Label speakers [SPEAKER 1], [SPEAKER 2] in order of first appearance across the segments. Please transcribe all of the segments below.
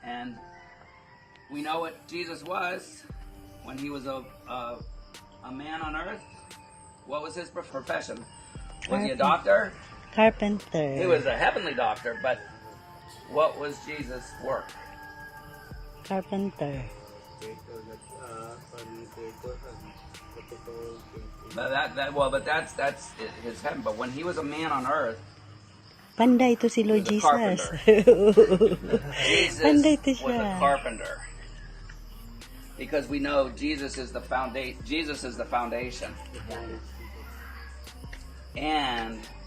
[SPEAKER 1] And we know what Jesus was when he was a man on earth. What was his profession? Was he a doctor?
[SPEAKER 2] Carpenter.
[SPEAKER 1] He was a heavenly doctor, but what was Jesus' work?
[SPEAKER 2] Carpenter.
[SPEAKER 1] But that's his heaven. But when he was a man on earth,
[SPEAKER 2] Panday to si Lord Jesus.
[SPEAKER 1] Jesus
[SPEAKER 2] Panday to
[SPEAKER 1] was a carpenter. Because we know Jesus is the foundation.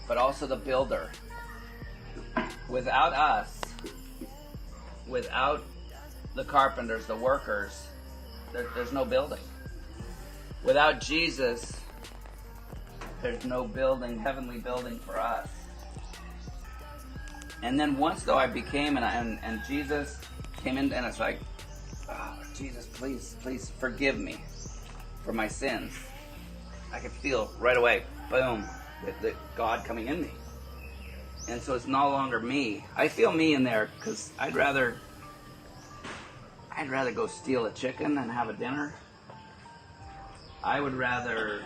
[SPEAKER 1] But also the builder. Without us, without the carpenters, the workers, there's no building. Without Jesus, there's no building, heavenly building for us. And then once though I became, and Jesus came in, and it's like, oh, Jesus, please forgive me for my sins. I could feel right away, boom, that God coming in me. And so it's no longer me. I feel me in there because I'd rather go steal a chicken and have a dinner. I would rather...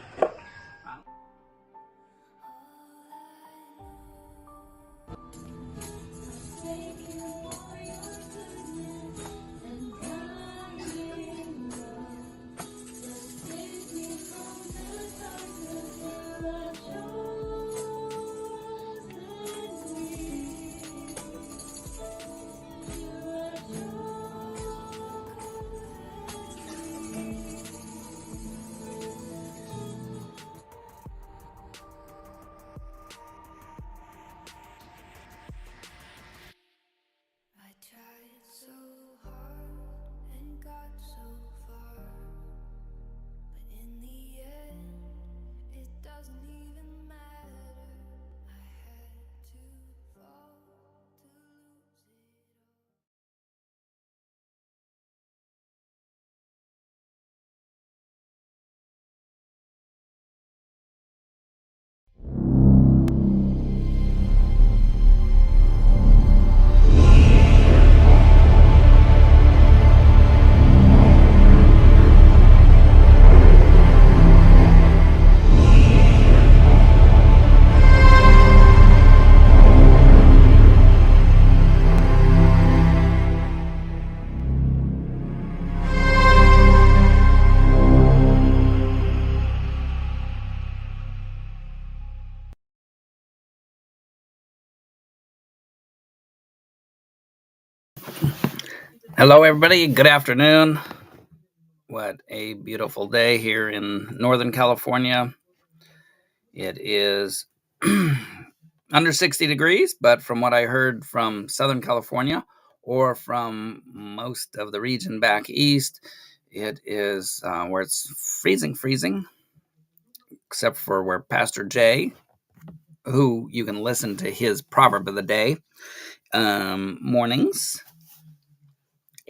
[SPEAKER 1] Hello, everybody. Good afternoon. What a beautiful day here in Northern California. It is under 60 degrees, but from what I heard from Southern California or from most of the region back east, it is where it's freezing, except for where Pastor Jay, who you can listen to his proverb of the day, mornings,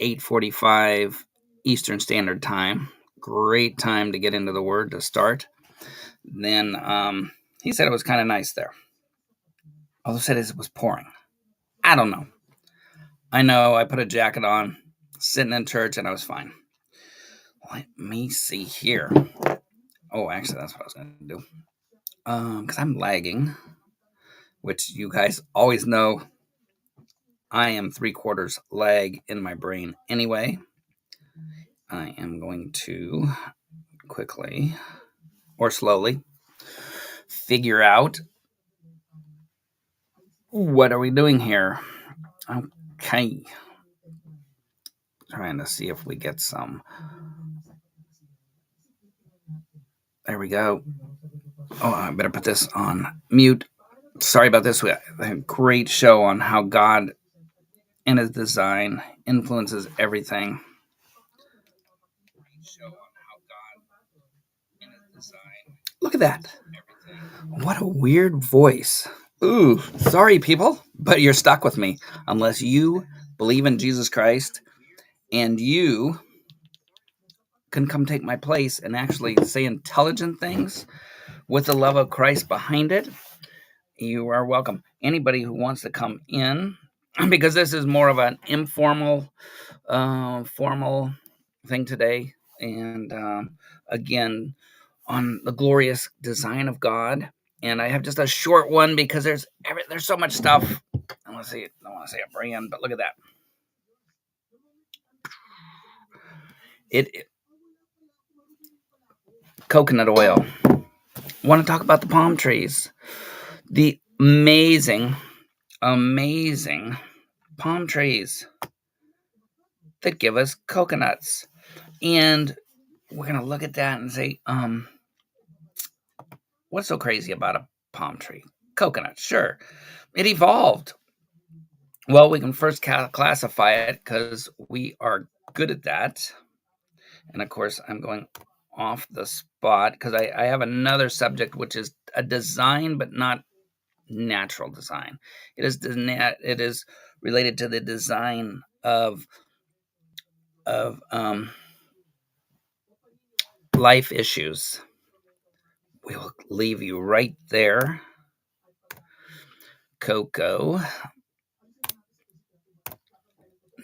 [SPEAKER 1] 8:45 Eastern Standard Time. Great time to get into the Word to start. Then he said it was kind of nice there. Although said it was pouring. I don't know. I know I put a jacket on, sitting in church, and I was fine. Let me see here. Oh, actually, that's what I was going to do. Because I'm lagging, which you guys always know I am 3/4 lag in my brain anyway. I am going to quickly or slowly figure out what are we doing here. Okay. Trying to see if we get some. There we go. Oh, I better put this on mute. Sorry about this. We had a great show on how God and his design influences everything. Look at that. What a weird voice. Ooh, sorry, people, but you're stuck with me unless you believe in Jesus Christ and you can come take my place and actually say intelligent things with the love of Christ behind it. You are welcome. Anybody who wants to come in, because this is more of an informal, formal thing today. And again, on the glorious design of God. And I have just a short one because there's so much stuff. I want to say a brand, but look at that. It coconut oil. Want to talk about the palm trees? The amazing palm trees that give us coconuts. And we're going to look at that and say, what's so crazy about a palm tree? Coconut, sure. It evolved. Well, we can first classify it because we are good at that. And of course, I'm going off the spot because I have another subject, which is a design, but not natural design. It is related to the design of life issues. We will leave you right there. Cocoa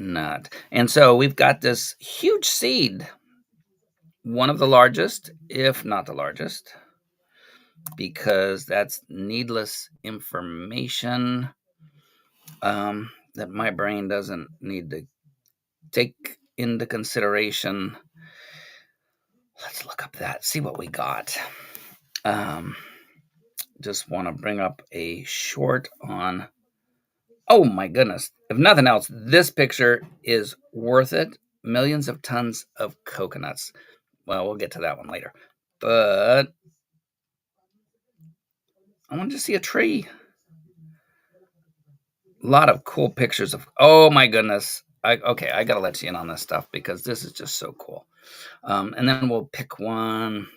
[SPEAKER 1] nut. And so we've got this huge seed, one of the largest, if not the largest, because that's needless information that my brain doesn't need to take into consideration. Let's look up that, see what we got. Just want to bring up a short on, oh my goodness. If nothing else, this picture is worth it. Millions of tons of coconuts. Well, we'll get to that one later. But I wanted to see a tree. A lot of cool pictures of, oh my goodness. I got to let you in on this stuff because this is just so cool. And then we'll pick one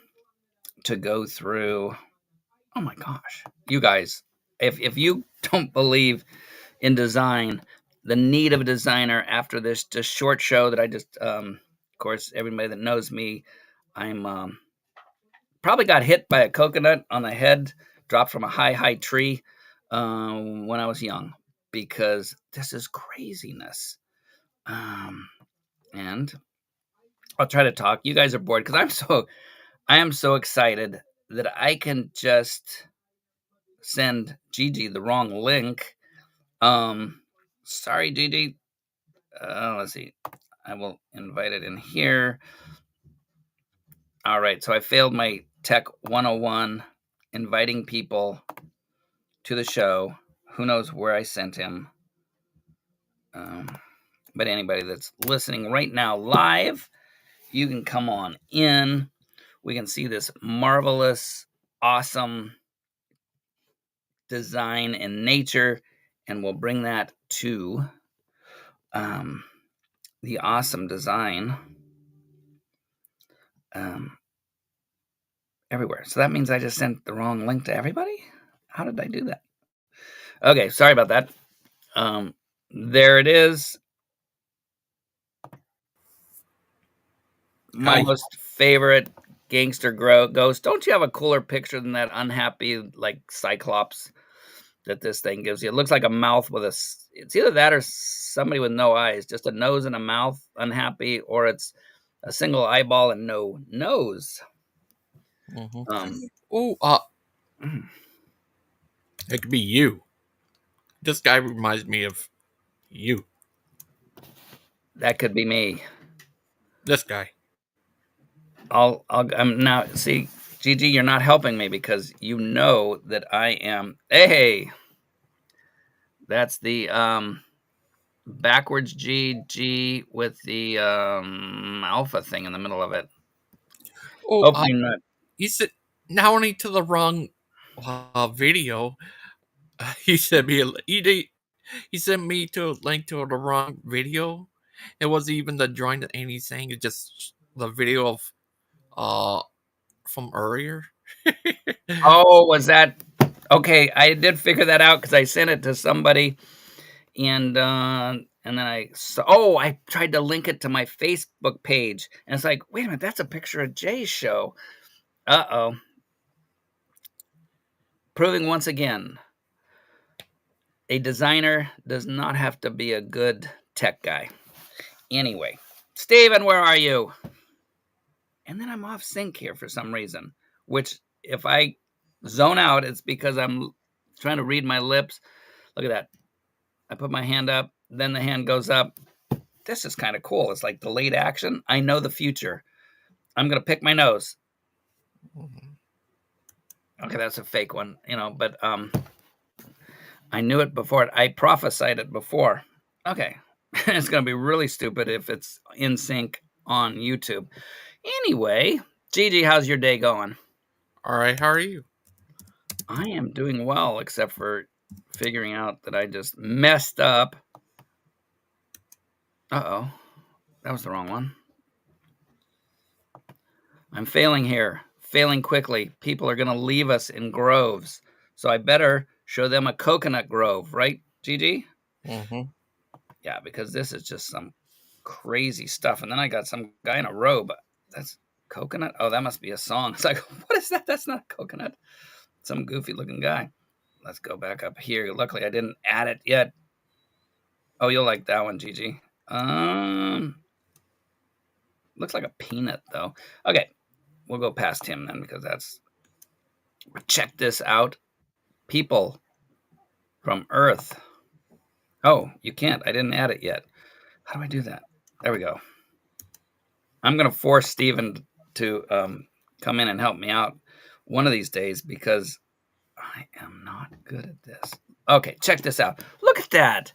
[SPEAKER 1] to go through. Oh my gosh. You guys, if you don't believe in design, the need of a designer after this just short show that I just, of course, everybody that knows me, I'm probably got hit by a coconut on the head, dropped from a high tree when I was young, because this is craziness. And I'll try to talk. You guys are bored because I am so excited that I can just send Gigi the wrong link. Sorry, Gigi. Let's see. I will invite it in here. All right. So I failed my Tech 101, inviting people to the show. Who knows where I sent him? but anybody that's listening right now live, you can come on in. We can see this marvelous, awesome design in nature, and we'll bring that to the awesome design everywhere. So that means I just sent the wrong link to everybody? How did I do that? Okay, sorry about that. There it is. My most favorite gangster ghost. Don't you have a cooler picture than that unhappy, like, cyclops that this thing gives you? It looks like a mouth with it's either that or somebody with no eyes, just a nose and a mouth, unhappy, or it's a single eyeball and no nose.
[SPEAKER 3] It could be you. This guy reminds me of you.
[SPEAKER 1] That could be me.
[SPEAKER 3] This guy.
[SPEAKER 1] I'm now, see, Gigi, you're not helping me because you know that I am. Hey, that's the backwards G with the alpha thing in the middle of it. Not.
[SPEAKER 3] You said not only to the wrong video. He sent me to a link to the wrong video. It wasn't even the drawing that Amy's saying. It's just the video of from earlier.
[SPEAKER 1] Oh, was that okay? I did figure that out because I sent it to somebody, and then I saw. Oh, I tried to link it to my Facebook page, and it's like, wait a minute, that's a picture of Jay's show. Uh-oh. Proving once again, a designer does not have to be a good tech guy. Anyway, Steven, where are you? And then I'm off sync here for some reason, which if I zone out, it's because I'm trying to read my lips. Look at that. I put my hand up, then the hand goes up. This is kind of cool. It's like delayed action. I know the future. I'm going to pick my nose. Okay, that's a fake one, but I knew it before. I prophesied it before. Okay. It's going to be really stupid if it's in sync on YouTube. Anyway, Gigi, how's your day going?
[SPEAKER 3] All right, how are you?
[SPEAKER 1] I am doing well, except for figuring out that I just messed up. Uh-oh. That was the wrong one. I'm failing here. Failing quickly. People are going to leave us in groves. So I better show them a coconut grove, right, Gigi?
[SPEAKER 3] Mm-hmm.
[SPEAKER 1] Yeah, because this is just some crazy stuff. And then I got some guy in a robe. That's coconut? Oh, that must be a song. It's like, what is that? That's not a coconut. Some goofy looking guy. Let's go back up here. Luckily, I didn't add it yet. Oh, you'll like that one, Gigi. Looks like a peanut, though. Okay, we'll go past him then because that's... Check this out. People from Earth. Oh, you can't. I didn't add it yet. How do I do that? There we go. I'm going to force Steven to come in and help me out one of these days because I am not good at this. Okay, check this out. Look at that.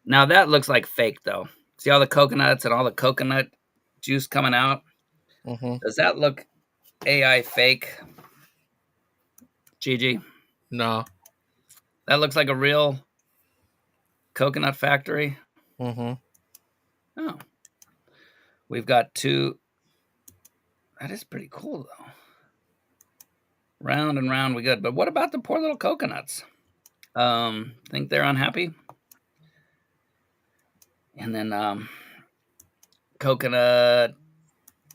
[SPEAKER 1] Now that looks like fake, though. See all the coconuts and all the coconut juice coming out?
[SPEAKER 3] Mm-hmm.
[SPEAKER 1] Does that look AI fake? Gigi?
[SPEAKER 3] No.
[SPEAKER 1] That looks like a real coconut factory?
[SPEAKER 3] Mm-hmm.
[SPEAKER 1] Oh. We've got two. That is pretty cool, though. Round and round we good. But what about the poor little coconuts? Think they're unhappy? And then coconut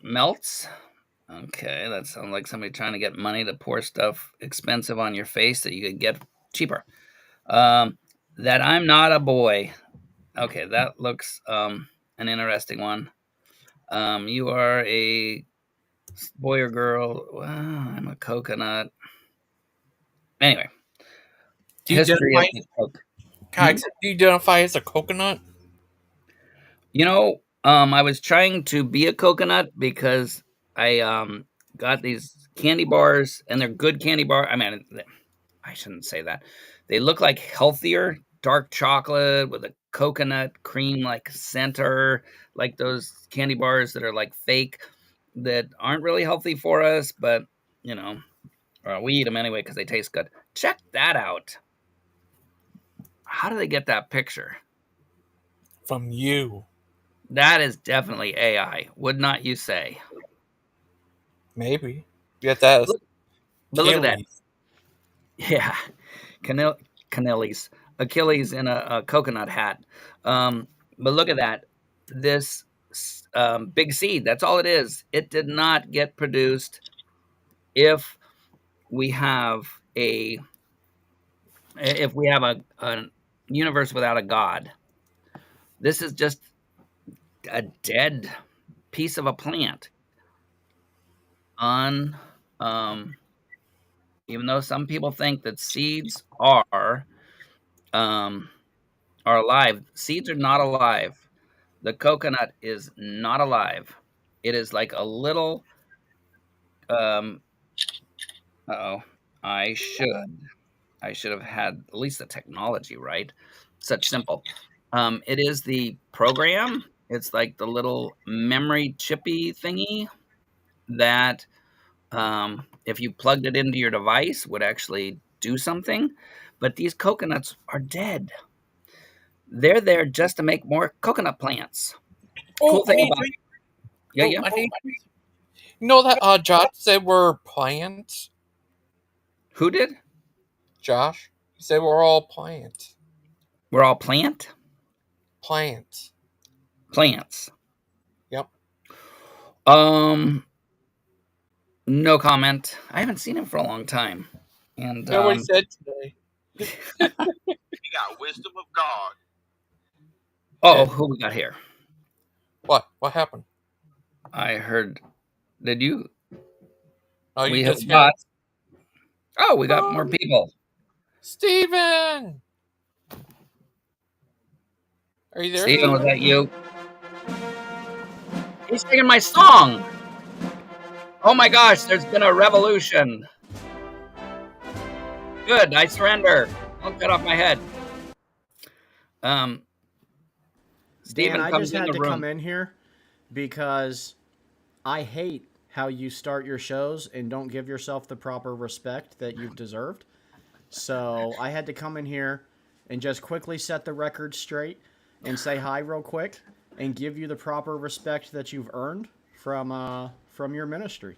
[SPEAKER 1] melts. Okay, that sounds like somebody trying to get money to pour stuff expensive on your face that you could get cheaper. That I'm not a boy. Okay, that looks an interesting one. You are a boy or girl. Well, I'm a coconut. Anyway.
[SPEAKER 3] Do you identify as a coconut?
[SPEAKER 1] I was trying to be a coconut because I got these candy bars, and they're good candy bar. I mean, I shouldn't say that. They look like healthier dark chocolate with a coconut cream like center, like those candy bars that are like fake, that aren't really healthy for us, but you know, we eat them anyway because they taste good. Check that out. How do they get that picture?
[SPEAKER 3] From you.
[SPEAKER 1] That is definitely AI, would not you say?
[SPEAKER 3] Maybe. You have to ask
[SPEAKER 1] But look at that.
[SPEAKER 3] Achilles.
[SPEAKER 1] Yeah, Canelli's Achilles in a coconut hat. But look at that. This big seed. That's all it is. It did not get produced if we have a a universe without a God. This is just a dead piece of a plant. On Even though some people think that seeds um, are alive, seeds are not alive. The coconut is not alive. It is like a little. Um, oh, I should have had at least the technology right. Such simple. It is the program. It's like the little memory chippy thingy that, if you plugged it into your device, would actually do something. But these coconuts are dead. They're there just to make more coconut plants.
[SPEAKER 3] Oh,
[SPEAKER 1] Cool
[SPEAKER 3] I
[SPEAKER 1] thing
[SPEAKER 3] need
[SPEAKER 1] about
[SPEAKER 3] to.
[SPEAKER 1] yeah,
[SPEAKER 3] Oh,
[SPEAKER 1] yeah.
[SPEAKER 3] I need. You know that Josh said we're plants.
[SPEAKER 1] Who did?
[SPEAKER 3] Josh, he said we're all plants.
[SPEAKER 1] We're all plants. Plants.
[SPEAKER 3] Yep.
[SPEAKER 1] No comment. I haven't seen him for a long time. And
[SPEAKER 3] You know what he said today?
[SPEAKER 4] He got wisdom of God.
[SPEAKER 1] oh, who we got here?
[SPEAKER 3] What? What happened?
[SPEAKER 1] I heard. Did you?
[SPEAKER 3] Oh, you
[SPEAKER 1] We have
[SPEAKER 3] just hear
[SPEAKER 1] got. Oh, we got more people.
[SPEAKER 3] Steven! Are you there,
[SPEAKER 1] Steven, was
[SPEAKER 3] Steven?
[SPEAKER 1] that you? He's singing my song. Oh my gosh, there's been a revolution. Good, I surrender. Don't cut off my head. Steven
[SPEAKER 5] Dan, I
[SPEAKER 1] comes
[SPEAKER 5] just
[SPEAKER 1] in
[SPEAKER 5] had
[SPEAKER 1] the
[SPEAKER 5] to
[SPEAKER 1] room.
[SPEAKER 5] come in here because I hate how you start your shows and don't give yourself the proper respect that you've deserved. So I had to come in here and just quickly set the record straight and say hi real quick and give you the proper respect that you've earned from your ministry.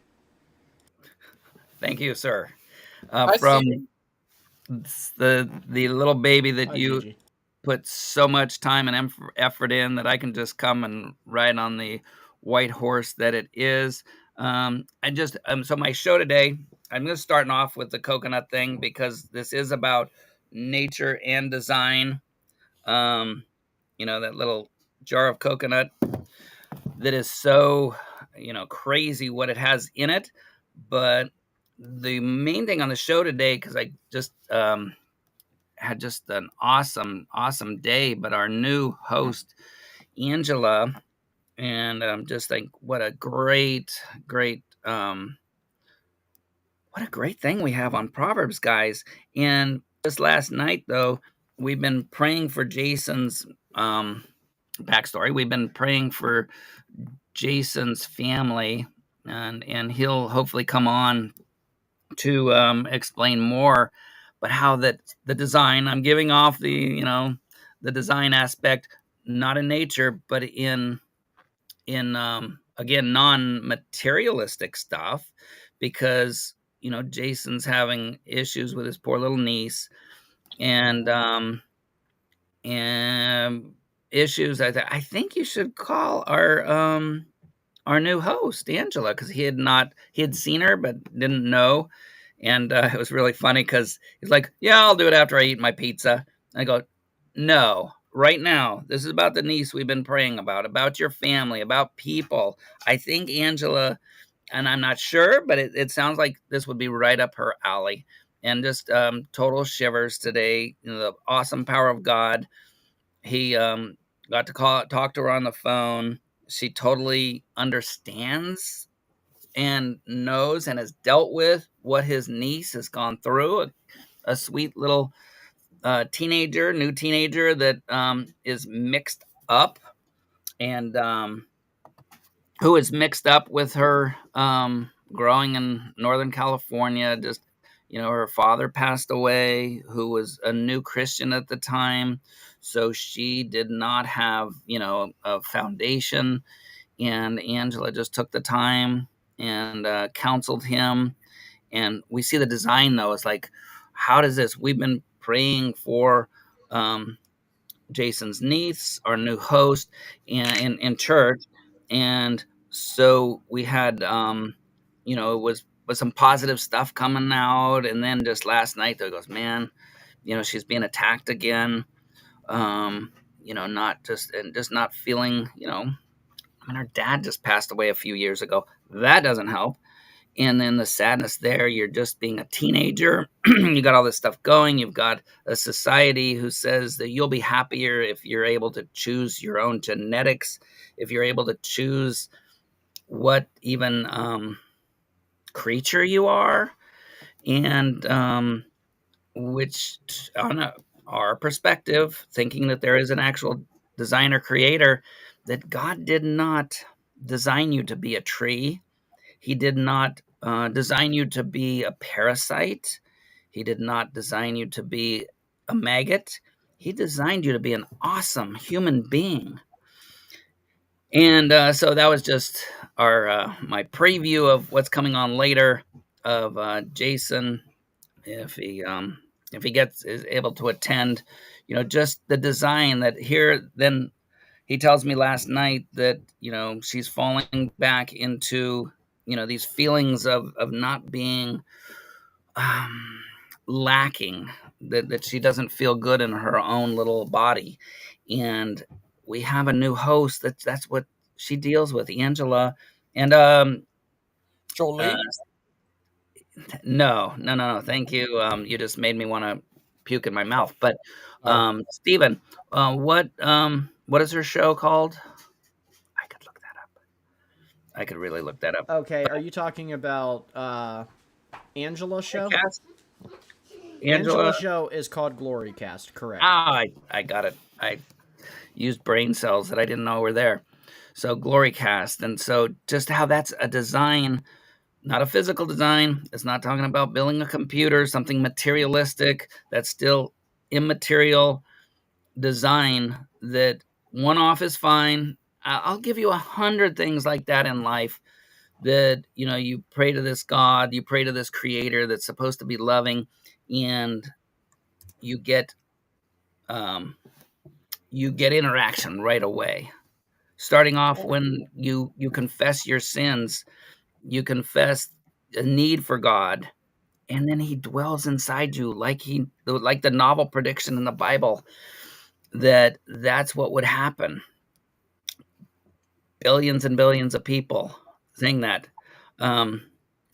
[SPEAKER 1] Thank you, sir.
[SPEAKER 3] Hi,
[SPEAKER 1] From
[SPEAKER 3] Steven.
[SPEAKER 1] the little baby that
[SPEAKER 5] Hi,
[SPEAKER 1] you
[SPEAKER 5] Gigi.
[SPEAKER 1] put so much time and effort in, that I can just come and ride on the white horse that it is. So my show today, I'm just starting off with the coconut thing because this is about nature and design. That little jar of coconut that is so, crazy what it has in it. But the main thing on the show today, because I just had just an awesome day, but our new host, Angela, and just think what a great what a great thing we have on Proverbs, guys. And just last night, though, we've been praying for Jason's backstory. We've been praying for Jason's family, and he'll hopefully come on to explain more. But how that the design, I'm giving off the design aspect, not in nature, but in again, non-materialistic stuff, because Jason's having issues with his poor little niece, and issues. I think you should call our new host, Angela, because he had seen her but didn't know. And it was really funny because he's like, yeah, I'll do it after I eat my pizza. I go, no, right now. This is about the niece we've been praying about your family, about people. I think Angela, and I'm not sure, but it sounds like this would be right up her alley. And just total shivers today. The awesome power of God. He got to talk to her on the phone. She totally understands and knows and has dealt with what his niece has gone through. A sweet little new teenager that is mixed up, and who is mixed up with her growing in Northern California. Just, her father passed away, who was a new Christian at the time. So she did not have, a foundation. And Angela just took the time and counseled him. And we see the design, though. It's like, how does this? We've been praying for Jason's niece, our new host, in church. And so we had, it was some positive stuff coming out. And then just last night, there goes, man, she's being attacked again. Not just, and just not feeling, her dad just passed away a few years ago. That doesn't help. And then the sadness there, you're just being a teenager. You got all this stuff going. You've got a society who says that you'll be happier if you're able to choose your own genetics, if you're able to choose what even creature you are. And which, on our perspective, thinking that there is an actual designer creator, that God did not design you to be a tree. He did not design you to be a parasite. He did not design you to be a maggot. He designed you to be an awesome human being. And so that was just my preview of what's coming on later of Jason, if he is able to attend. Just the design that here. Then he tells me last night that she's falling back into these feelings of not being lacking, that she doesn't feel good in her own little body. And we have a new host that's what she deals with, Angela. And
[SPEAKER 3] Jolie?
[SPEAKER 1] no, thank you. You just made me want to puke in my mouth. But Stephen, what is her show called? I could look that up. I could really look that up.
[SPEAKER 5] Okay, are you talking about Angela's show?
[SPEAKER 1] Angela's
[SPEAKER 5] show is called Glorycast, correct?
[SPEAKER 1] I got it. I used brain cells that I didn't know were there. So Glorycast, and so just how that's a design, not a physical design. It's not talking about building a computer, something materialistic. That's still immaterial design. That one-off is fine. I'll give you 100 things like that in life. That you pray to this God, you pray to this creator that's supposed to be loving, and you get interaction right away. Starting off when you confess your sins, you confess a need for God, and then he dwells inside you, like the novel prediction in the Bible, that's what would happen. Billions and billions of people saying that. And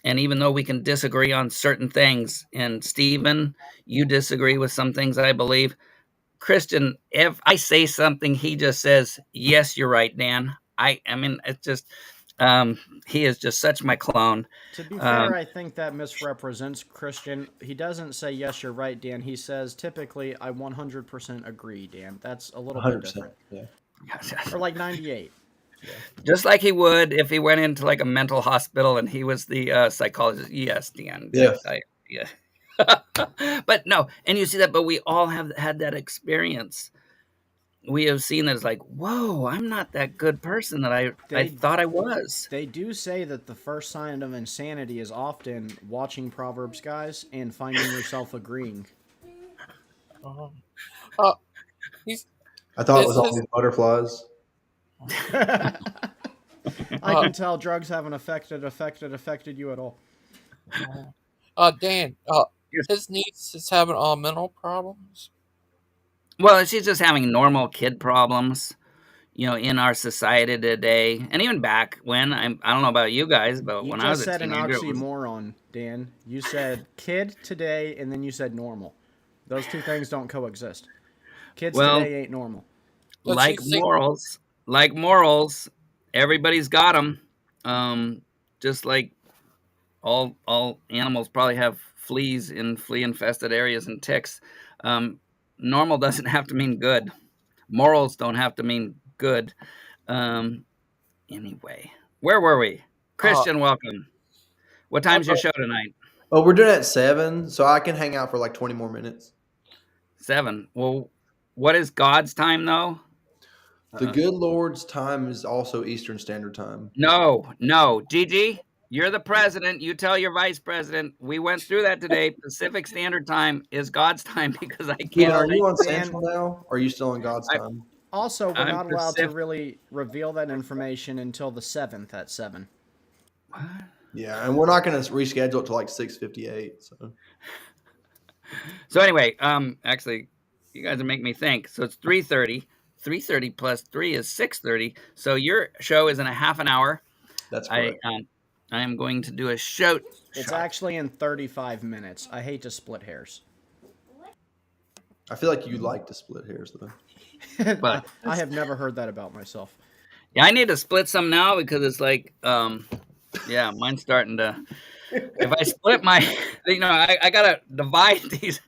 [SPEAKER 1] even though we can disagree on certain things, and Stephen, you disagree with some things, I believe. Christian, if I say something, he just says, yes, you're right, Dan. I mean, it's just, he is just such my clone.
[SPEAKER 5] To be fair, I think that misrepresents Christian. He doesn't say, yes, you're right, Dan. He says, typically, I 100% agree, Dan. That's a little bit different.
[SPEAKER 6] Yeah.
[SPEAKER 5] Or like 98.
[SPEAKER 6] Yeah.
[SPEAKER 1] Just like he would if he went into like a mental hospital and he was the psychologist. Yes, Dan.
[SPEAKER 6] Yeah.
[SPEAKER 1] Yeah. But no, and you see that, but we all have had that experience. We have seen that it's like, whoa, I'm not that good person that I thought I was.
[SPEAKER 5] They do say that the first sign of insanity is often watching Proverbs Guys and finding yourself agreeing.
[SPEAKER 6] I thought it was all these butterflies.
[SPEAKER 5] I can tell drugs haven't affected you at all.
[SPEAKER 3] Dan, his niece is having mental problems.
[SPEAKER 1] Well, she's just having normal kid problems, in our society today, and even back when I don't know about you guys, but
[SPEAKER 5] You
[SPEAKER 1] when I was
[SPEAKER 5] just
[SPEAKER 1] a
[SPEAKER 5] said an
[SPEAKER 1] teenager,
[SPEAKER 5] oxymoron, Dan. You said kid today, and then you said normal. Those two things don't coexist. Kids today ain't normal.
[SPEAKER 1] Like morals, everybody's got them. Just like all animals probably have fleas in flea-infested areas and ticks. normal doesn't have to mean good. Morals don't have to mean good. Anyway, where were we? Christian, welcome. What time's your show tonight?
[SPEAKER 6] Oh, we're doing it at 7, so I can hang out for like 20 more minutes.
[SPEAKER 1] 7. Well, what is God's time though?
[SPEAKER 6] The good Lord's time is also Eastern Standard Time.
[SPEAKER 1] No. Gigi, you're the president. You tell your vice president. We went through that today. Pacific Standard Time is God's time because I
[SPEAKER 6] Dan,
[SPEAKER 1] can't.
[SPEAKER 6] are you on Central now? Or are you still on God's time?
[SPEAKER 5] Also, we're
[SPEAKER 1] I'm
[SPEAKER 5] not allowed to
[SPEAKER 1] Pacific.
[SPEAKER 5] really reveal that information until the 7th at 7.
[SPEAKER 6] Yeah, and we're not going to reschedule it to like 6:58.
[SPEAKER 1] So anyway, actually, you guys are making me think. So it's 3:30. 3:30 plus 3 is 6:30. So your show is in a half an hour.
[SPEAKER 6] That's correct.
[SPEAKER 1] I am going to do a show.
[SPEAKER 5] It's actually in 35 minutes. I hate to split hairs.
[SPEAKER 6] I feel like you like to split hairs, though.
[SPEAKER 1] But
[SPEAKER 5] I have never heard that about myself.
[SPEAKER 1] yeah, I need to split some now because it's like, yeah, mine's starting to. If I split my, I gotta divide these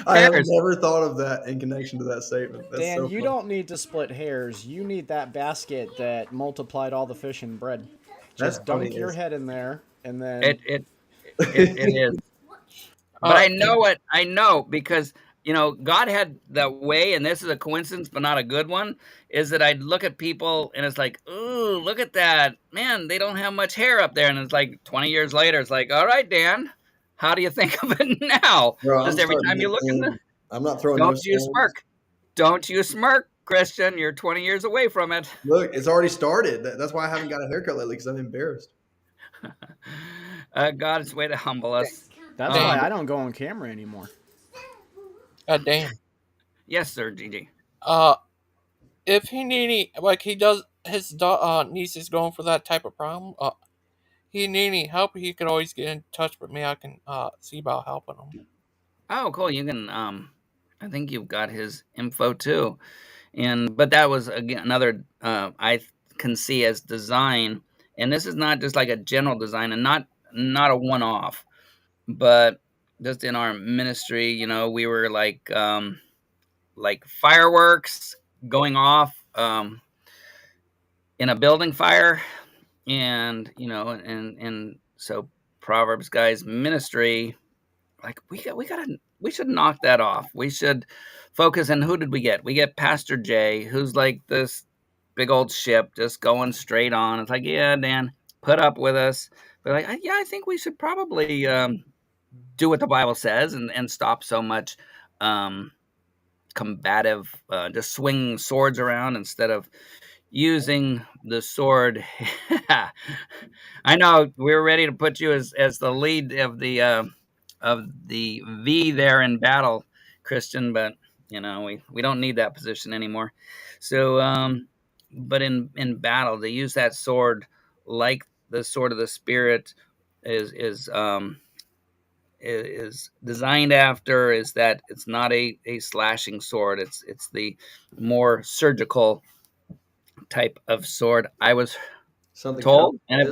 [SPEAKER 6] I have
[SPEAKER 1] hairs.
[SPEAKER 6] never thought of that in connection to that statement. That's
[SPEAKER 5] Dan,
[SPEAKER 6] so
[SPEAKER 5] you
[SPEAKER 6] funny.
[SPEAKER 5] don't need to split hairs. You need that basket that multiplied all the fish and bread.
[SPEAKER 6] That's
[SPEAKER 5] Just dunk
[SPEAKER 6] funny,
[SPEAKER 5] your
[SPEAKER 6] is-
[SPEAKER 5] head in there, and then
[SPEAKER 1] It is. But I know because God had that way, and this is a coincidence, but not a good one. Is that I'd look at people and it's like, ooh, look at that, man! They don't have much hair up there, and it's like 20 years later, it's like, all right, Dan, how do you think of it now?
[SPEAKER 6] Bro,
[SPEAKER 1] Just
[SPEAKER 6] I'm
[SPEAKER 1] every
[SPEAKER 6] starting
[SPEAKER 1] time
[SPEAKER 6] to
[SPEAKER 1] you
[SPEAKER 6] get
[SPEAKER 1] look in
[SPEAKER 6] thin. I'm not throwing.
[SPEAKER 1] don't
[SPEAKER 6] no
[SPEAKER 1] you
[SPEAKER 6] stones.
[SPEAKER 1] smirk? Don't you smirk, Christian? You're 20 years away from it.
[SPEAKER 6] Look, it's already started. That's why I haven't got a haircut lately because I'm embarrassed.
[SPEAKER 1] God's way to humble us.
[SPEAKER 5] that's why I don't go on camera anymore.
[SPEAKER 3] Dan.
[SPEAKER 1] Yes, sir, Gigi.
[SPEAKER 3] If he need like he does, his niece is going for that type of problem. He need any help, he could always get in touch with me. I can see about helping him.
[SPEAKER 1] Oh, cool. You can. I think you've got his info too. But that was again another I can see as design, and this is not just like a general design, and not a one-off, but just in our ministry, we were like fireworks going off in a building fire, and so Proverbs Guys Ministry, like we should knock that off. We should focus. And who did we get? We get Pastor Jay, who's like this big old ship just going straight on. It's like, yeah, Dan, put up with us. But like, I think we should probably do what the Bible says and stop so much combative, just swinging swords around instead of using the sword. I know we were ready to put you as the lead of the V there in battle, Christian, but we don't need that position anymore. So, but in battle, they use that sword like the sword of the Spirit is designed after, is that it's not a slashing sword. It's the more surgical type of sword. I was
[SPEAKER 6] Something
[SPEAKER 1] told,
[SPEAKER 6] kind of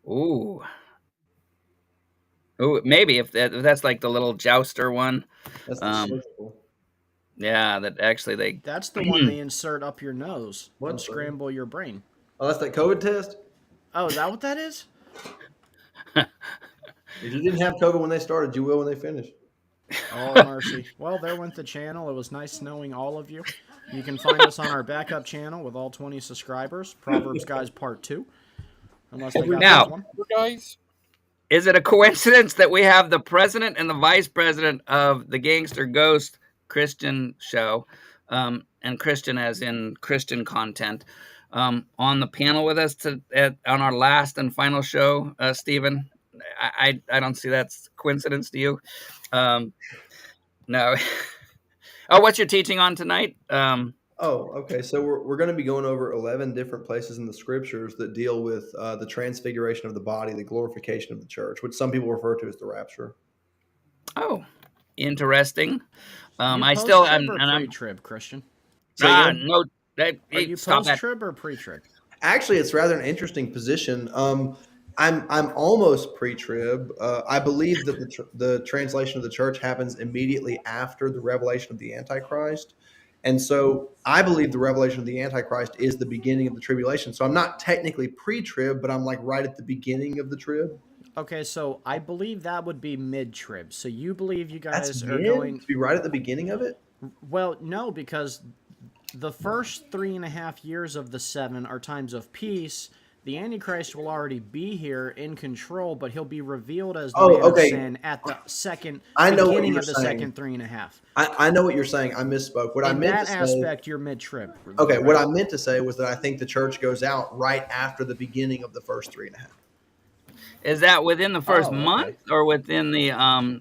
[SPEAKER 1] and ooh, maybe if that's like the little jouster one.
[SPEAKER 6] that's the surgical.
[SPEAKER 1] Yeah, that actually
[SPEAKER 5] That's the one they insert up your nose
[SPEAKER 6] What
[SPEAKER 5] and
[SPEAKER 6] the-
[SPEAKER 5] scramble your brain.
[SPEAKER 6] Oh, that's that COVID test.
[SPEAKER 5] Oh, is that what that is?
[SPEAKER 6] If you didn't have COVID when they started, you will when they finish.
[SPEAKER 5] Oh, mercy. Well, there went the channel. It was nice knowing all of you. You can find us on our backup channel with all 20 subscribers, Proverbs Guys Part 2. Unless they got
[SPEAKER 1] Now-
[SPEAKER 5] that one.
[SPEAKER 3] Guys,
[SPEAKER 1] Is it a coincidence that we have the president and the vice president of the Gangster Ghost Christian show, and Christian as in Christian content, on the panel with us on our last and final show, Stephen? I don't see that's coincidence. Do you? No. Oh, what's your teaching on tonight?
[SPEAKER 6] Oh, okay. So we're going to be going over 11 different places in the scriptures that deal with the transfiguration of the body, the glorification of the church, which some people refer to as the rapture.
[SPEAKER 1] Oh, interesting. I
[SPEAKER 5] You
[SPEAKER 1] still
[SPEAKER 5] post-trib
[SPEAKER 1] am,
[SPEAKER 5] or
[SPEAKER 1] and I'm
[SPEAKER 5] pre-trib, Christian?
[SPEAKER 1] no.
[SPEAKER 5] Are you
[SPEAKER 1] Stop that.
[SPEAKER 5] post-trib or pre-trib?
[SPEAKER 6] Actually, it's rather an interesting position. I'm almost pre-trib. I believe that the translation of the church happens immediately after the revelation of the Antichrist, and so I believe the revelation of the Antichrist is the beginning of the tribulation. So I'm not technically pre-trib, but I'm like right at the beginning of the trib.
[SPEAKER 5] Okay, so I believe that would be mid-trib. So you believe you
[SPEAKER 6] That's
[SPEAKER 5] guys are
[SPEAKER 6] mid
[SPEAKER 5] going?
[SPEAKER 6] to be right at the beginning of it.
[SPEAKER 5] Well, no, because the first 3.5 years of the 7 are times of peace. The Antichrist will already be here in control, but he'll be revealed as the
[SPEAKER 6] Oh,
[SPEAKER 5] man of
[SPEAKER 6] okay.
[SPEAKER 5] sin at the second
[SPEAKER 6] I know what
[SPEAKER 5] beginning
[SPEAKER 6] you're
[SPEAKER 5] of the
[SPEAKER 6] saying.
[SPEAKER 5] second 3.5.
[SPEAKER 6] I know what you're saying. I misspoke. What I
[SPEAKER 5] In
[SPEAKER 6] meant
[SPEAKER 5] that
[SPEAKER 6] to say.
[SPEAKER 5] aspect, you're mid-trib.
[SPEAKER 6] Okay,
[SPEAKER 5] right?
[SPEAKER 6] what I meant to say was that I think the church goes out right after the beginning of the first 3.5.
[SPEAKER 1] Is that within the first
[SPEAKER 5] Oh, okay.
[SPEAKER 1] month or within the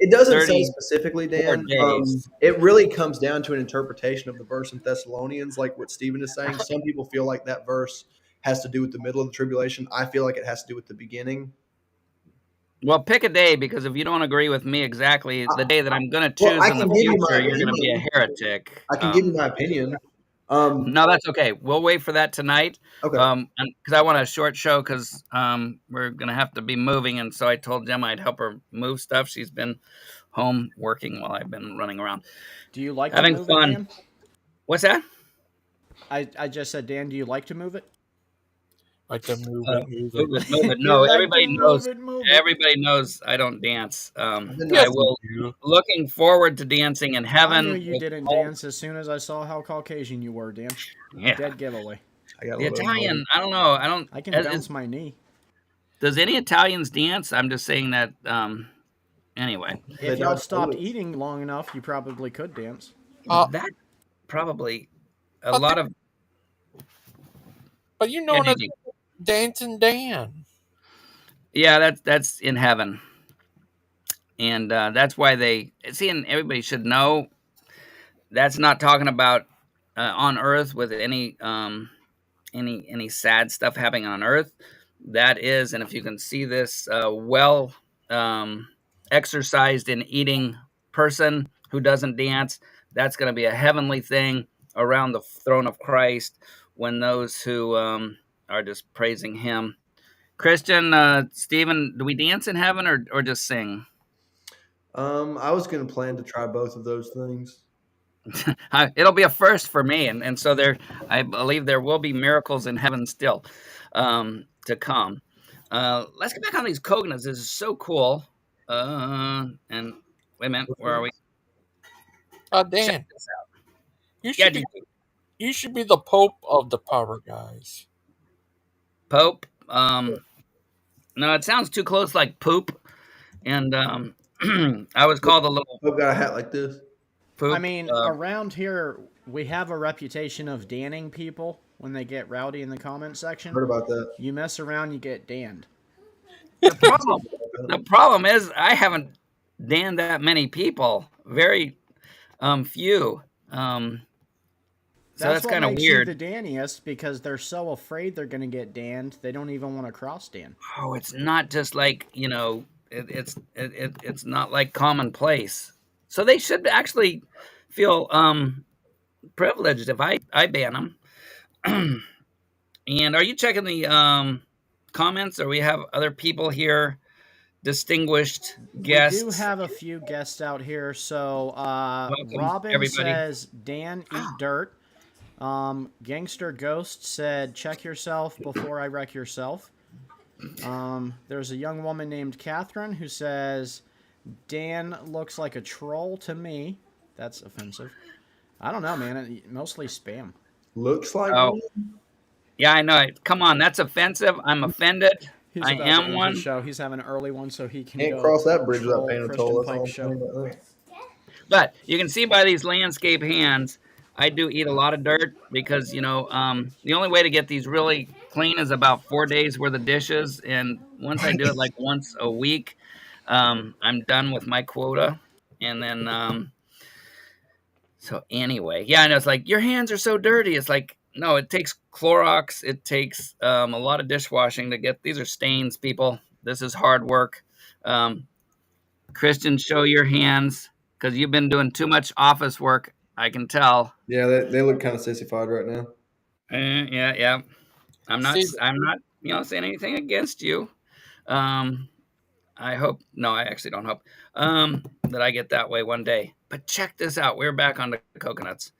[SPEAKER 6] It doesn't
[SPEAKER 1] 30
[SPEAKER 6] say specifically, Dan.
[SPEAKER 1] days?
[SPEAKER 6] It really comes down to an interpretation of the verse in Thessalonians, like what Stephen is saying. Some people feel like that verse has to do with the middle of the tribulation. I feel like it has to do with the beginning.
[SPEAKER 1] Well, pick a day, because if you don't agree with me exactly, the day that I'm going to
[SPEAKER 6] Well,
[SPEAKER 1] choose
[SPEAKER 6] I
[SPEAKER 1] in the
[SPEAKER 6] can give you my
[SPEAKER 1] future, you're going to be a
[SPEAKER 6] opinion.
[SPEAKER 1] heretic.
[SPEAKER 6] I can give you my opinion.
[SPEAKER 1] No, that's okay. We'll wait for that tonight.
[SPEAKER 6] Okay.
[SPEAKER 1] Because I want a short show, because we're going to have to be moving. And so I told Gemma I'd help her move stuff. She's been home working while I've been running around.
[SPEAKER 5] Do you like
[SPEAKER 1] Having
[SPEAKER 5] to move
[SPEAKER 1] fun.
[SPEAKER 5] it, Dan?
[SPEAKER 1] What's that?
[SPEAKER 5] I just said, Dan, do you like to move it?
[SPEAKER 3] Like to move
[SPEAKER 1] Move
[SPEAKER 3] it.
[SPEAKER 1] it.
[SPEAKER 5] You
[SPEAKER 1] No,
[SPEAKER 5] like to
[SPEAKER 1] everybody knows.
[SPEAKER 5] move it.
[SPEAKER 1] Everybody knows I don't dance. I
[SPEAKER 3] Yes,
[SPEAKER 1] will.
[SPEAKER 3] you do.
[SPEAKER 1] Looking forward to dancing in heaven.
[SPEAKER 5] I knew you
[SPEAKER 1] with
[SPEAKER 5] didn't
[SPEAKER 1] all-
[SPEAKER 5] dance as soon as I saw how Caucasian you were, Dan.
[SPEAKER 1] Yeah.
[SPEAKER 5] Dead giveaway.
[SPEAKER 6] I got a
[SPEAKER 1] The
[SPEAKER 6] little bit of
[SPEAKER 1] Italian, I don't know.
[SPEAKER 5] I can
[SPEAKER 1] is-
[SPEAKER 5] bounce my knee.
[SPEAKER 1] Does any Italians dance? I'm just saying that. Anyway,
[SPEAKER 5] If
[SPEAKER 6] They
[SPEAKER 5] y'all
[SPEAKER 6] don't
[SPEAKER 5] stopped
[SPEAKER 6] do it.
[SPEAKER 5] eating long enough, you probably could dance.
[SPEAKER 1] that probably a
[SPEAKER 3] But
[SPEAKER 1] lot of.
[SPEAKER 3] But you know that Dancing Dan.
[SPEAKER 1] Yeah, that's in heaven, and that's why they see. And everybody should know that's not talking about on Earth with any sad stuff happening on Earth. That is, and if you can see this well exercised in eating person who doesn't dance, that's going to be a heavenly thing around the throne of Christ when those who are just praising Him. Christian, Stephen, do we dance in heaven or just sing?
[SPEAKER 6] I was going to plan to try both of those things.
[SPEAKER 1] It'll be a first for me, and so I believe there will be miracles in heaven still to come. Let's get back on these coconuts. This is so cool. And wait a minute, where are we?
[SPEAKER 3] Dan,
[SPEAKER 1] Check this out.
[SPEAKER 3] you
[SPEAKER 1] Yeah,
[SPEAKER 3] you should be the Pope of the Power Guys.
[SPEAKER 1] Pope. No, it sounds too close like poop. And I was called a little
[SPEAKER 6] I've got a hat like this.
[SPEAKER 1] poop.
[SPEAKER 5] I mean, around here, we have a reputation of danning people when they get rowdy in the comment section.
[SPEAKER 6] Heard about that.
[SPEAKER 5] You mess around, you get danned.
[SPEAKER 1] The problem is I haven't damned that many people. Very few. So that's
[SPEAKER 5] what
[SPEAKER 1] kind of
[SPEAKER 5] makes
[SPEAKER 1] weird.
[SPEAKER 5] you the danniest, because they're so afraid they're going to get danned, they don't even want to cross Dan.
[SPEAKER 1] Oh, it's not just like, it's not like commonplace. So they should actually feel privileged if I ban them. And are you checking the comments, or we have other people here, distinguished guests?
[SPEAKER 5] We do have a few guests out here. So Robin
[SPEAKER 1] everybody.
[SPEAKER 5] says, Dan, eat dirt. Gangster Ghost said, check yourself before I wreck yourself. There's a young woman named Catherine who says, Dan looks like a troll to me. That's offensive. I don't know, man. Mostly spam.
[SPEAKER 6] Looks like
[SPEAKER 1] Oh.
[SPEAKER 6] one.
[SPEAKER 1] Yeah, I know it. Come on, that's offensive. I'm offended.
[SPEAKER 5] He's
[SPEAKER 1] I
[SPEAKER 5] about to
[SPEAKER 1] am
[SPEAKER 5] end
[SPEAKER 1] one.
[SPEAKER 5] his show. He's having an early one, so he can
[SPEAKER 6] Can't
[SPEAKER 5] go
[SPEAKER 6] cross that bridge
[SPEAKER 5] troll
[SPEAKER 6] without paying a
[SPEAKER 5] Christian
[SPEAKER 6] toll. That's all
[SPEAKER 5] Pike
[SPEAKER 6] I'm
[SPEAKER 5] show.
[SPEAKER 6] saying about that.
[SPEAKER 1] But you can see by these landscape hands, I do eat a lot of dirt because, the only way to get these really clean is about 4 days worth of dishes. And once I do it like once a week, I'm done with my quota. And then, so anyway, yeah, and it's like, your hands are so dirty. It's like, no, it takes Clorox. It takes a lot of dishwashing to get, these are stains, people. This is hard work. Christian, show your hands, because you've been doing too much office work. I can tell.
[SPEAKER 6] Yeah, they look kind of sissified right now.
[SPEAKER 1] Yeah. I'm not
[SPEAKER 3] See-
[SPEAKER 1] saying anything against you. I hope. No, I actually don't hope that I get that way one day. But check this out. We're back on the coconuts.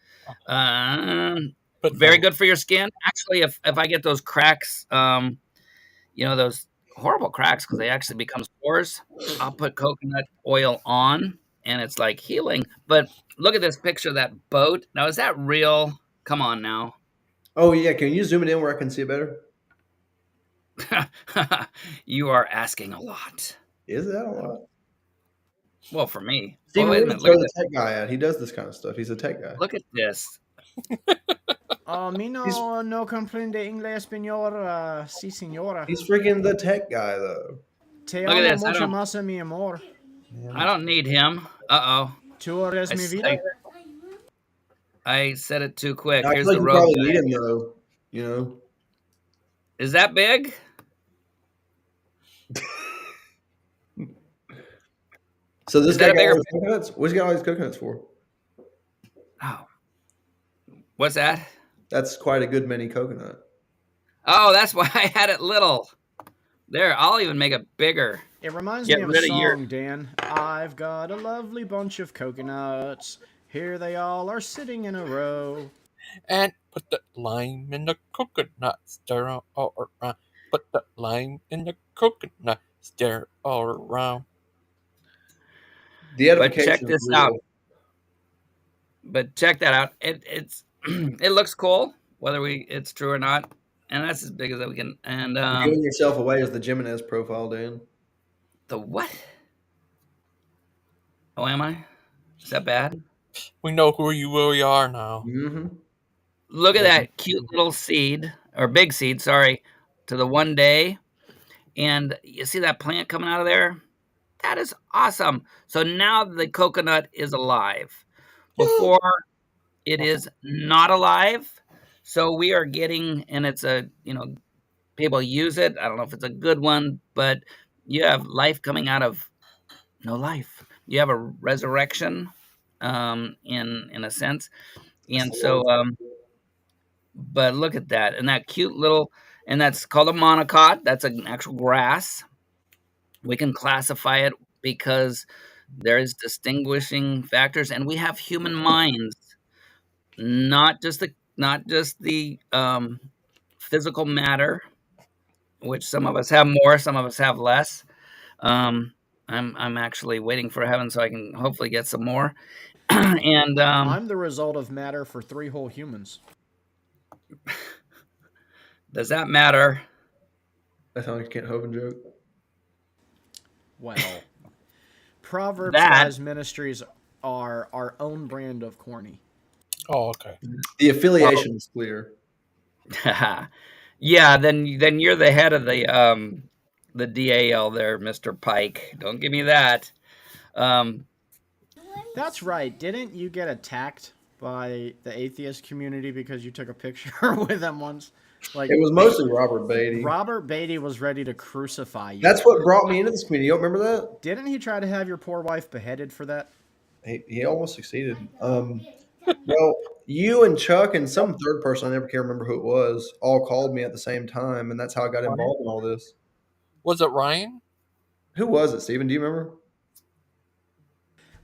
[SPEAKER 3] But
[SPEAKER 1] Very
[SPEAKER 3] no.
[SPEAKER 1] good for your skin. Actually, if I get those cracks, those horrible cracks because they actually become spores, I'll put coconut oil on, and it's like healing. But look at this picture of that boat. Now, is that real? Come on now.
[SPEAKER 6] Oh yeah, can you zoom it in where I can see it better?
[SPEAKER 1] You are asking a lot.
[SPEAKER 6] Is that a lot?
[SPEAKER 1] Well, for me. Oh,
[SPEAKER 6] Steven,
[SPEAKER 1] wait a
[SPEAKER 6] where's
[SPEAKER 1] minute. Look at
[SPEAKER 6] the
[SPEAKER 1] this.
[SPEAKER 6] tech guy at? He does this kind of stuff. He's a tech guy.
[SPEAKER 1] Look at this.
[SPEAKER 5] Mi
[SPEAKER 6] He's-
[SPEAKER 5] no comprende inglés, señor. Sí, señora.
[SPEAKER 6] He's freaking the tech guy though.
[SPEAKER 5] Te
[SPEAKER 1] Look at
[SPEAKER 5] amo
[SPEAKER 1] this.
[SPEAKER 5] mucho más, mi amor.
[SPEAKER 1] I don't need him. Uh-oh.
[SPEAKER 5] Tú eres mi vida.
[SPEAKER 1] I said it too quick.
[SPEAKER 6] I
[SPEAKER 1] Here's
[SPEAKER 6] feel
[SPEAKER 1] the
[SPEAKER 6] like you
[SPEAKER 1] road
[SPEAKER 6] probably
[SPEAKER 1] guy.
[SPEAKER 6] need him though. You know.
[SPEAKER 1] Is that big?
[SPEAKER 6] So this
[SPEAKER 1] Is that
[SPEAKER 6] guy
[SPEAKER 1] a
[SPEAKER 6] got all
[SPEAKER 1] bigger-
[SPEAKER 6] these coconuts? What's he got all these coconuts for?
[SPEAKER 1] Oh. What's that?
[SPEAKER 6] That's quite a good many coconut.
[SPEAKER 1] Oh, that's why I had it little. There, I'll even make it bigger.
[SPEAKER 5] It reminds
[SPEAKER 1] Get
[SPEAKER 5] me of a
[SPEAKER 1] rid of
[SPEAKER 5] song,
[SPEAKER 1] your-
[SPEAKER 5] Dan. I've got a lovely bunch of coconuts. Here they all are sitting in a row.
[SPEAKER 3] And put the lime in the coconut, stir all around. Put the lime in the coconut, stir all around.
[SPEAKER 6] The
[SPEAKER 1] But
[SPEAKER 6] edification
[SPEAKER 1] check
[SPEAKER 6] is
[SPEAKER 1] this
[SPEAKER 6] real.
[SPEAKER 1] out. But check that out. It's it looks cool, whether it's true or not. And that's as big as we can. And
[SPEAKER 6] You're giving yourself away as the Jimenez profile, Dan.
[SPEAKER 1] the what? Oh, am I? Is that bad?
[SPEAKER 3] We know who you really are now.
[SPEAKER 6] Mm-hmm.
[SPEAKER 1] Look at that cute little seed, or big seed, sorry, to the one day. And you see that plant coming out of there? That is awesome. So now the coconut is alive. Before it is not alive. So we are getting, and it's people use it. I don't know if it's a good one, but you have life coming out of no life. You have a resurrection, in a sense. And so, but look at that, and that cute little, and that's called a monocot. That's an actual grass. We can classify it because there's distinguishing factors, and we have human minds, not just the physical matter, which some of us have more, some of us have less. I'm actually waiting for heaven so I can hopefully get some more. And
[SPEAKER 5] I'm the result of matter for 3 whole humans.
[SPEAKER 1] does that matter?
[SPEAKER 6] That sounds like a Kent Hovind joke.
[SPEAKER 5] Well, Proverbs
[SPEAKER 1] That-
[SPEAKER 5] Guys Ministries are our own brand of corny.
[SPEAKER 3] Oh, okay.
[SPEAKER 6] The affiliation is clear.
[SPEAKER 1] Yeah, then you're the head of the DAL there, Mr. Pike. Don't give me that.
[SPEAKER 5] That's right. Didn't you get attacked by the atheist community because you took a picture with them once? Like,
[SPEAKER 6] It was mostly Robert Beatty.
[SPEAKER 5] Robert Beatty was ready to crucify you.
[SPEAKER 6] That's what brought me into this community. You don't remember that?
[SPEAKER 5] Didn't he try to have your poor wife beheaded for that?
[SPEAKER 6] He almost succeeded. Well, you and Chuck and some third person, I never can remember who it was, all called me at the same time, and that's how I got involved in all this.
[SPEAKER 3] Was it Ryan?
[SPEAKER 6] Who was it, Steven? Do you remember?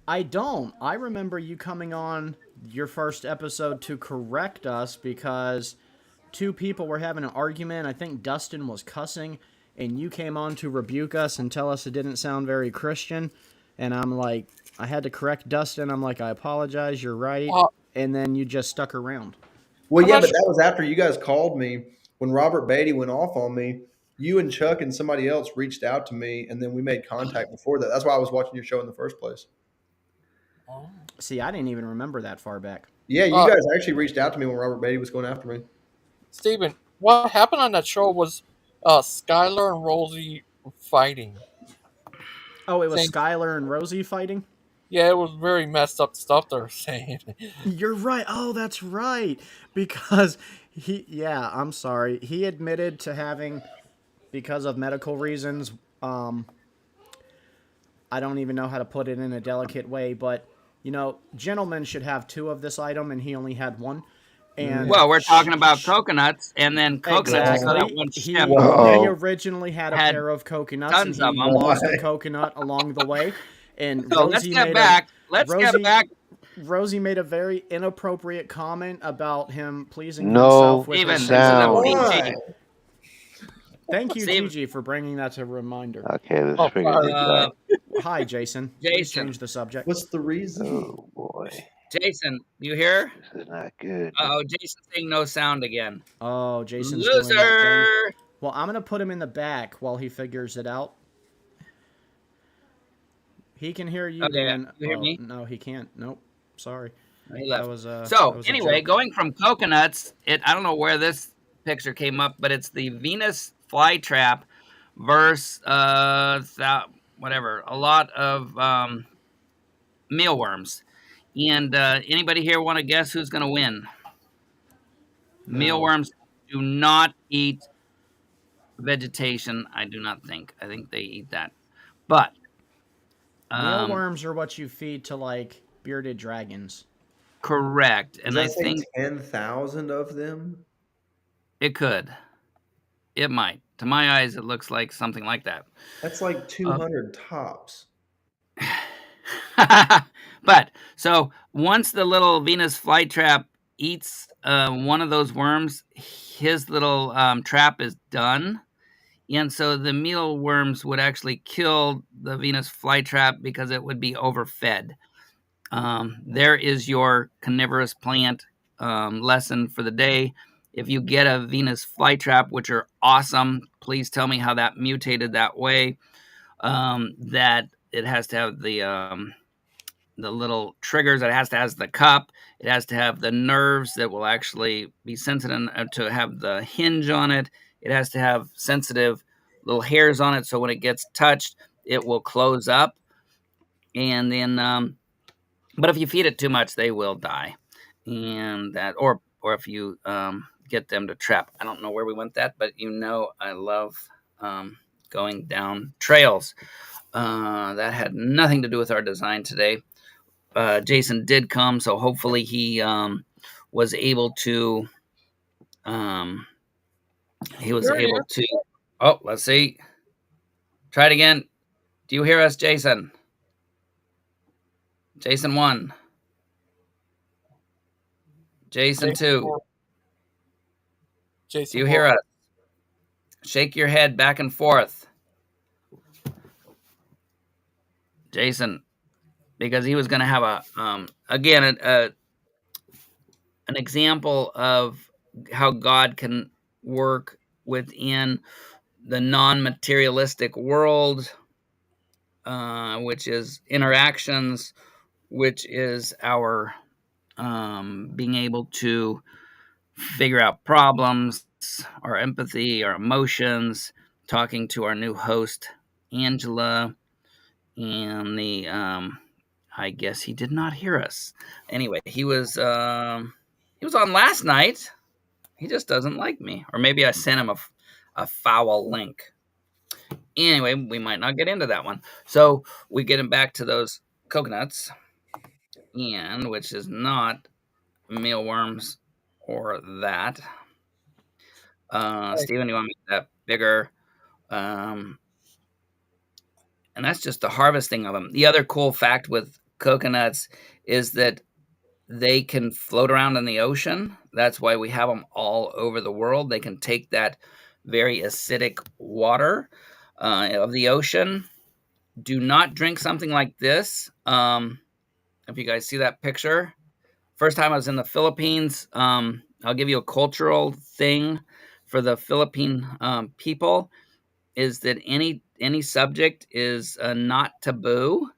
[SPEAKER 5] I don't. I remember you coming on your first episode to correct us because 2 people were having an argument. I think Dustin was cussing, and you came on to rebuke us and tell us it didn't sound very Christian. And I'm like, I had to correct Dustin. I'm like, I apologize. You're right. And then you just stuck around.
[SPEAKER 6] Well,
[SPEAKER 3] I'm
[SPEAKER 6] yeah,
[SPEAKER 3] not
[SPEAKER 6] but that was after you guys called me. When Robert Beatty went off on me, you and Chuck and somebody else reached out to me, and then we made contact before that. That's why I was watching your show in the first place.
[SPEAKER 5] See, I didn't even remember that far back.
[SPEAKER 6] Yeah, you guys actually reached out to me when Robert Beatty was going after me.
[SPEAKER 3] Steven, what happened on that show was Skylar and Rosie fighting.
[SPEAKER 5] Oh, it was
[SPEAKER 3] Thank-
[SPEAKER 5] Skylar and Rosie fighting?
[SPEAKER 3] Yeah, it was very messed up stuff they were saying.
[SPEAKER 5] You're right. Oh, that's right. Because I'm sorry. He admitted to having, because of medical reasons, I don't even know how to put it in a delicate way, but, gentlemen should have 2 of this item, and he only had 1. And
[SPEAKER 1] Well, we're talking about coconuts, and then coconuts. I saw that
[SPEAKER 5] exactly.
[SPEAKER 1] one
[SPEAKER 5] He
[SPEAKER 1] ship
[SPEAKER 7] Uh-oh.
[SPEAKER 5] originally had a
[SPEAKER 1] had
[SPEAKER 5] pair of coconuts, and
[SPEAKER 1] tons of
[SPEAKER 5] he
[SPEAKER 1] them.
[SPEAKER 5] lost a
[SPEAKER 6] Why?
[SPEAKER 5] coconut along the way. And
[SPEAKER 1] So let's
[SPEAKER 5] Rosie
[SPEAKER 1] get
[SPEAKER 5] made
[SPEAKER 1] back.
[SPEAKER 5] a
[SPEAKER 1] Let's get
[SPEAKER 5] Rosie
[SPEAKER 1] back.
[SPEAKER 5] Rosie made a very inappropriate comment about him pleasing
[SPEAKER 7] No
[SPEAKER 5] himself with
[SPEAKER 1] Steven,
[SPEAKER 5] his
[SPEAKER 1] this is a
[SPEAKER 7] sound.
[SPEAKER 1] PG.
[SPEAKER 6] Why?
[SPEAKER 5] Thank you,
[SPEAKER 1] Steve.
[SPEAKER 5] Gigi, for bringing that to a reminder.
[SPEAKER 7] Okay, let's figure this out.
[SPEAKER 5] Hi, Jason. Please
[SPEAKER 1] Jason.
[SPEAKER 5] change the subject.
[SPEAKER 6] What's the reason?
[SPEAKER 7] Oh boy,
[SPEAKER 1] Jason, you hear?
[SPEAKER 7] this is not good.
[SPEAKER 1] Oh, Jason's saying no sound again.
[SPEAKER 5] Oh, Jason's doing that thing.
[SPEAKER 1] Loser.
[SPEAKER 5] Well, I'm gonna put him in the back while he figures it out. He can hear you,
[SPEAKER 1] Okay,
[SPEAKER 5] Dan.
[SPEAKER 1] you hear
[SPEAKER 5] Oh,
[SPEAKER 1] me?
[SPEAKER 5] no, he can't. Nope. Sorry.
[SPEAKER 1] He left.
[SPEAKER 5] That was that
[SPEAKER 1] So
[SPEAKER 5] was a
[SPEAKER 1] anyway,
[SPEAKER 5] joke.
[SPEAKER 1] going from coconuts, I don't know where this picture came up, but it's the Venus flytrap versus whatever, a lot of mealworms. And anybody here want to guess who's going to win?
[SPEAKER 5] No.
[SPEAKER 1] Mealworms do not eat vegetation. I do not think. I think they eat that, but
[SPEAKER 5] Mealworms are what you feed to like bearded dragons.
[SPEAKER 1] correct.
[SPEAKER 6] Does
[SPEAKER 1] And
[SPEAKER 6] that
[SPEAKER 1] I
[SPEAKER 6] say
[SPEAKER 1] think
[SPEAKER 6] 10,000 of them?
[SPEAKER 1] it could. It might. To my eyes, it looks like something like that.
[SPEAKER 6] That's like 200 tops.
[SPEAKER 1] But so once the little Venus flytrap eats one of those worms, his little trap is done. And so the mealworms would actually kill the Venus flytrap because it would be overfed. There is your carnivorous plant lesson for the day. If you get a Venus flytrap, which are awesome, please tell me how that mutated that way. That it has to have the little triggers. It has to have the cup. It has to have the nerves that will actually be sensitive to have the hinge on it. It has to have sensitive little hairs on it, so when it gets touched, it will close up. And then, but if you feed it too much, they will die. And that, or if you get them to trap. I don't know where we went that, but I love going down trails. That had nothing to do with our design today. Jason did come, so hopefully he was able to. Oh, let's see. Try it again. Do you hear us, Jason? Jason 1. Jason 2.
[SPEAKER 3] Jason,
[SPEAKER 1] Do you hear us? Shake your head back and forth. Jason, because he was going to have an example of how God can work within the non-materialistic world, which is interactions, which is our being able to figure out problems, our empathy, our emotions, talking to our new host, Angela, and I guess he did not hear us. Anyway, he was on last night. He just doesn't like me. Or maybe I sent him a foul link. Anyway, we might not get into that one. So we get him back to those coconuts, and which is not mealworms or that. Steven, you want me to make that bigger? And that's just the harvesting of them. The other cool fact with coconuts is that they can float around in the ocean. That's why we have them all over the world. They can take that very acidic water of the ocean. Do not drink something like this. If you guys see that picture, first time I was in the Philippines, I'll give you a cultural thing for the Philippine people is that any subject is not taboo.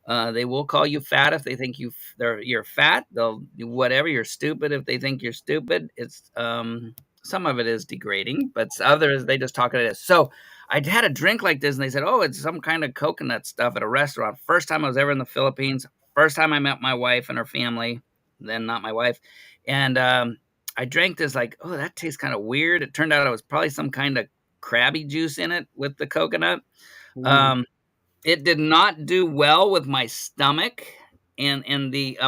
[SPEAKER 1] They will call you fat if they think you're fat. They'll do whatever. You're stupid if they think you're stupid. It's some of it is degrading, but others they just talk it as. So I had a drink like this, and they said, "Oh, it's some kind of coconut stuff at a restaurant." First time I was ever in the Philippines. First time I met my wife and her family. Then not my wife, and I drank this like, "Oh, that tastes kind of weird." It turned out it was probably some kind of crabby juice in it with the coconut. It did not do well with my stomach, and the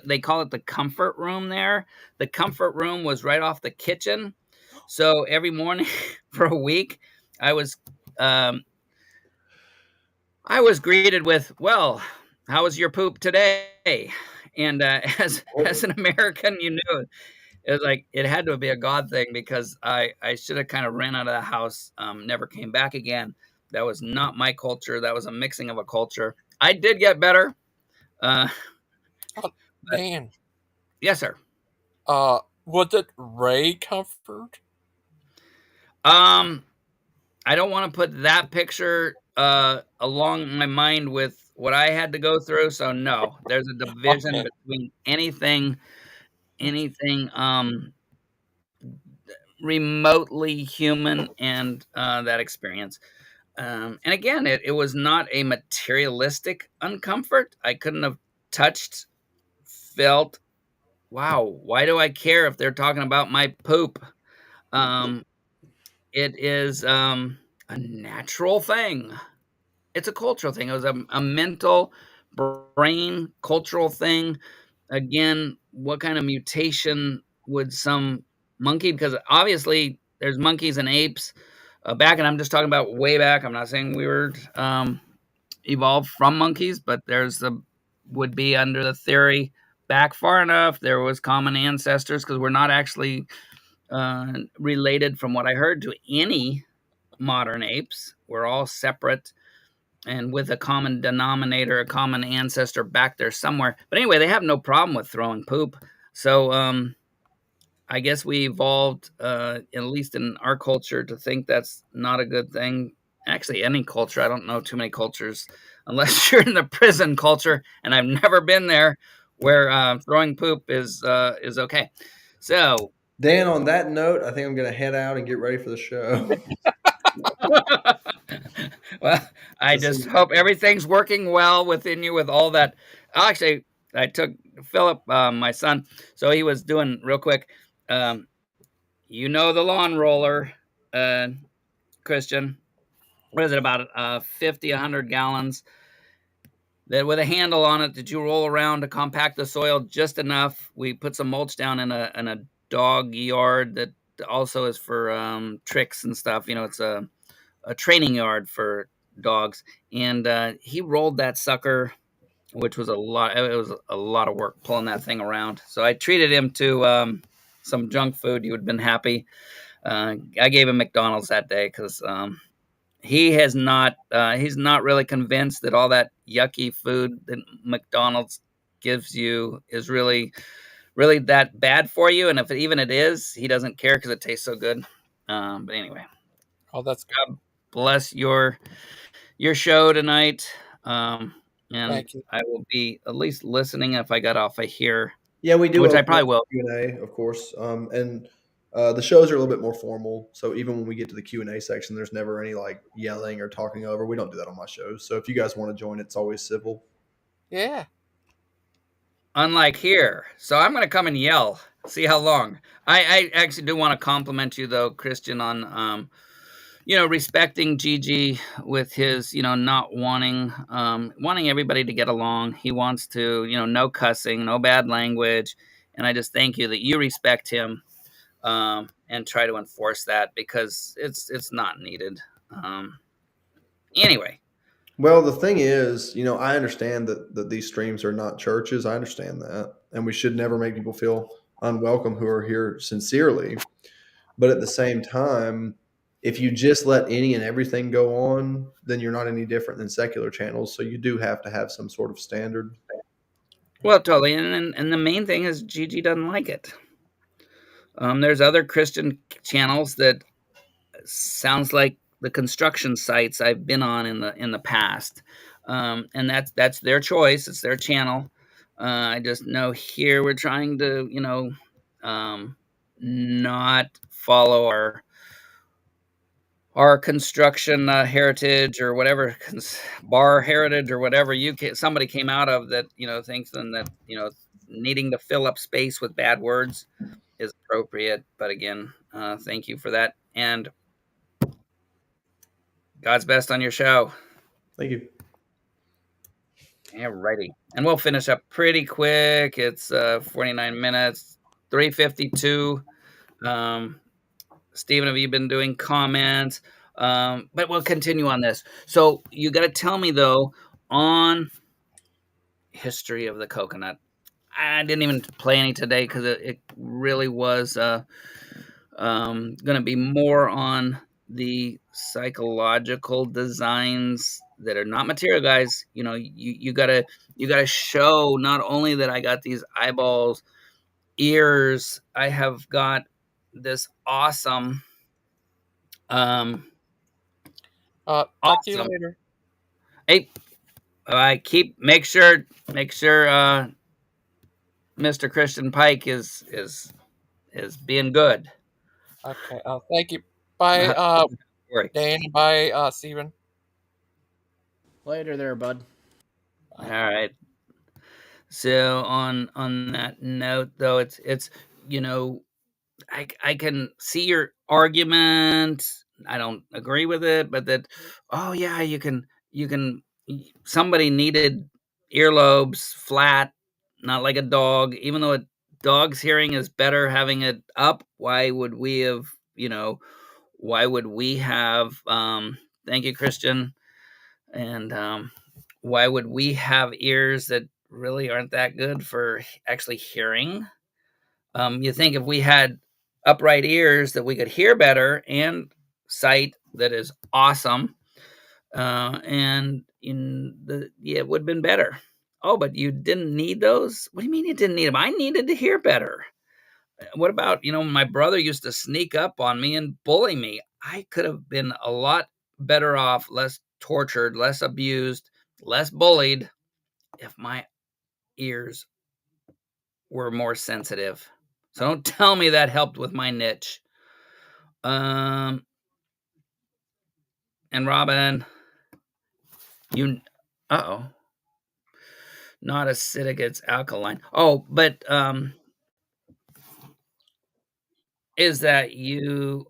[SPEAKER 1] they call it the comfort room there. The comfort room was right off the kitchen. So every morning for a week, I was greeted with, "Well, how was your poop today?" And as an American, you knew it was like it had to be a God thing, because I should have kind of ran out of the house, never came back again. That was not my culture. That was a mixing of a culture. I did get better. Uh,
[SPEAKER 3] Oh,
[SPEAKER 1] but
[SPEAKER 3] Dan,
[SPEAKER 1] yes, sir.
[SPEAKER 3] was it Ray Comfort?
[SPEAKER 1] I don't want to put that picture along my mind with what I had to go through. So no, there's a division
[SPEAKER 3] Okay.
[SPEAKER 1] between anything remotely human and that experience. And again, it was not a materialistic uncomfort. I couldn't have touched, felt, wow, why do I care if they're talking about my poop? Um, it is a natural thing. It's a cultural thing. It was a mental brain cultural thing. Again, what kind of mutation would some monkey? Because obviously there's monkeys and apes back, and I'm just talking about way back. I'm not saying we were evolved from monkeys, but would be under the theory back far enough. There was common ancestors, because we're not actually related, from what I heard, to any modern apes. We're all separate and with a common denominator, a common ancestor back there somewhere. But anyway, they have no problem with throwing poop. So I guess we evolved, at least in our culture, to think that's not a good thing. Actually, any culture. I don't know too many cultures, unless you're in the prison culture, and I've never been there, where throwing poop is okay. So
[SPEAKER 6] Dan, on that note, I think I'm going to head out and get ready for the show.
[SPEAKER 1] well, I just hope everything's working well within you with all that. Actually, I took Philip, my son, so he was doing real quick. The lawn roller, Christian. What is it, about 50, 100 gallons that with a handle on it that you roll around to compact the soil just enough. We put some mulch down in a dog yard that also is for tricks and stuff. It's a training yard for dogs, and he rolled that sucker, which was a lot. It was a lot of work pulling that thing around. So I treated him to some junk food. He would have been happy. I gave him McDonald's that day, because he's not really convinced that all that yucky food that McDonald's gives you is really that bad for you. And if it is, he doesn't care, because it tastes so good. But anyway,
[SPEAKER 3] Oh, that's good.
[SPEAKER 1] God bless your show tonight. And
[SPEAKER 3] Thank you.
[SPEAKER 1] I will be at least listening if I got off of here.
[SPEAKER 6] Yeah, we do.
[SPEAKER 1] Which I probably will.
[SPEAKER 6] Q&A, of course. And the shows are a little bit more formal. So even when we get to the Q&A section, there's never any like yelling or talking over. We don't do that on my shows. So if you guys want to join, it's always civil.
[SPEAKER 3] Yeah.
[SPEAKER 1] Unlike here. So I'm going to come and yell. See how long. I actually do want to compliment you, though, Christian, on respecting Gigi with his, not wanting everybody to get along. He wants to, no cussing, no bad language. And I just thank you that you respect him, and try to enforce that, because it's not needed. Anyway.
[SPEAKER 6] Well, the thing is, I understand that these streams are not churches. I understand that. And we should never make people feel unwelcome who are here sincerely. But at the same time, if you just let any and everything go on, then you're not any different than secular channels. So you do have to have some sort of standard.
[SPEAKER 1] Well, totally. And the main thing is Gigi doesn't like it. There's other Christian channels that sounds like the construction sites I've been on in the past. And that's their choice. It's their channel. I just know here we're trying to, not follow our construction heritage, or whatever, bar heritage, or whatever somebody came out of, that thinks then that needing to fill up space with bad words is appropriate. But again, thank you for that, and God's best on your show.
[SPEAKER 6] Thank you.
[SPEAKER 1] Alrighty. And we'll finish up pretty quick. It's 49 minutes, 3:52. Stephen, have you been doing comments? But we'll continue on this. So you got to tell me, though, on history of the coconut. I didn't even play any today because it really was going to be more on the psychological designs that are not material, guys. You know, you gotta show not only that I got these eyeballs, ears. I have got this awesome,
[SPEAKER 3] Talk to you
[SPEAKER 1] awesome.
[SPEAKER 3] later.
[SPEAKER 1] Hey, I make sure, Mr. Christian Pike is being good.
[SPEAKER 3] Okay. Thank you. Bye,
[SPEAKER 1] Worry.
[SPEAKER 3] Dan. Bye, Steven.
[SPEAKER 5] Later there, bud.
[SPEAKER 1] All right. So on that note, though, it's you know, I can see your argument. I don't agree with it, but that, oh yeah, you can somebody needed earlobes flat, not like a dog. Even though a dog's hearing is better having it up, why would we have, why would we have thank you, Christian, and why would we have ears that really aren't that good for actually hearing? You think if we had upright ears that we could hear better, and sight that is awesome, and it would have been better. Oh, but you didn't need those? What do you mean you didn't need them? I needed to hear better. What about, my brother used to sneak up on me and bully me. I could have been a lot better off, less tortured, less abused, less bullied if my ears were more sensitive. So don't tell me that helped with my niche. And Robin, not acidic, it's alkaline. Oh, but is that you?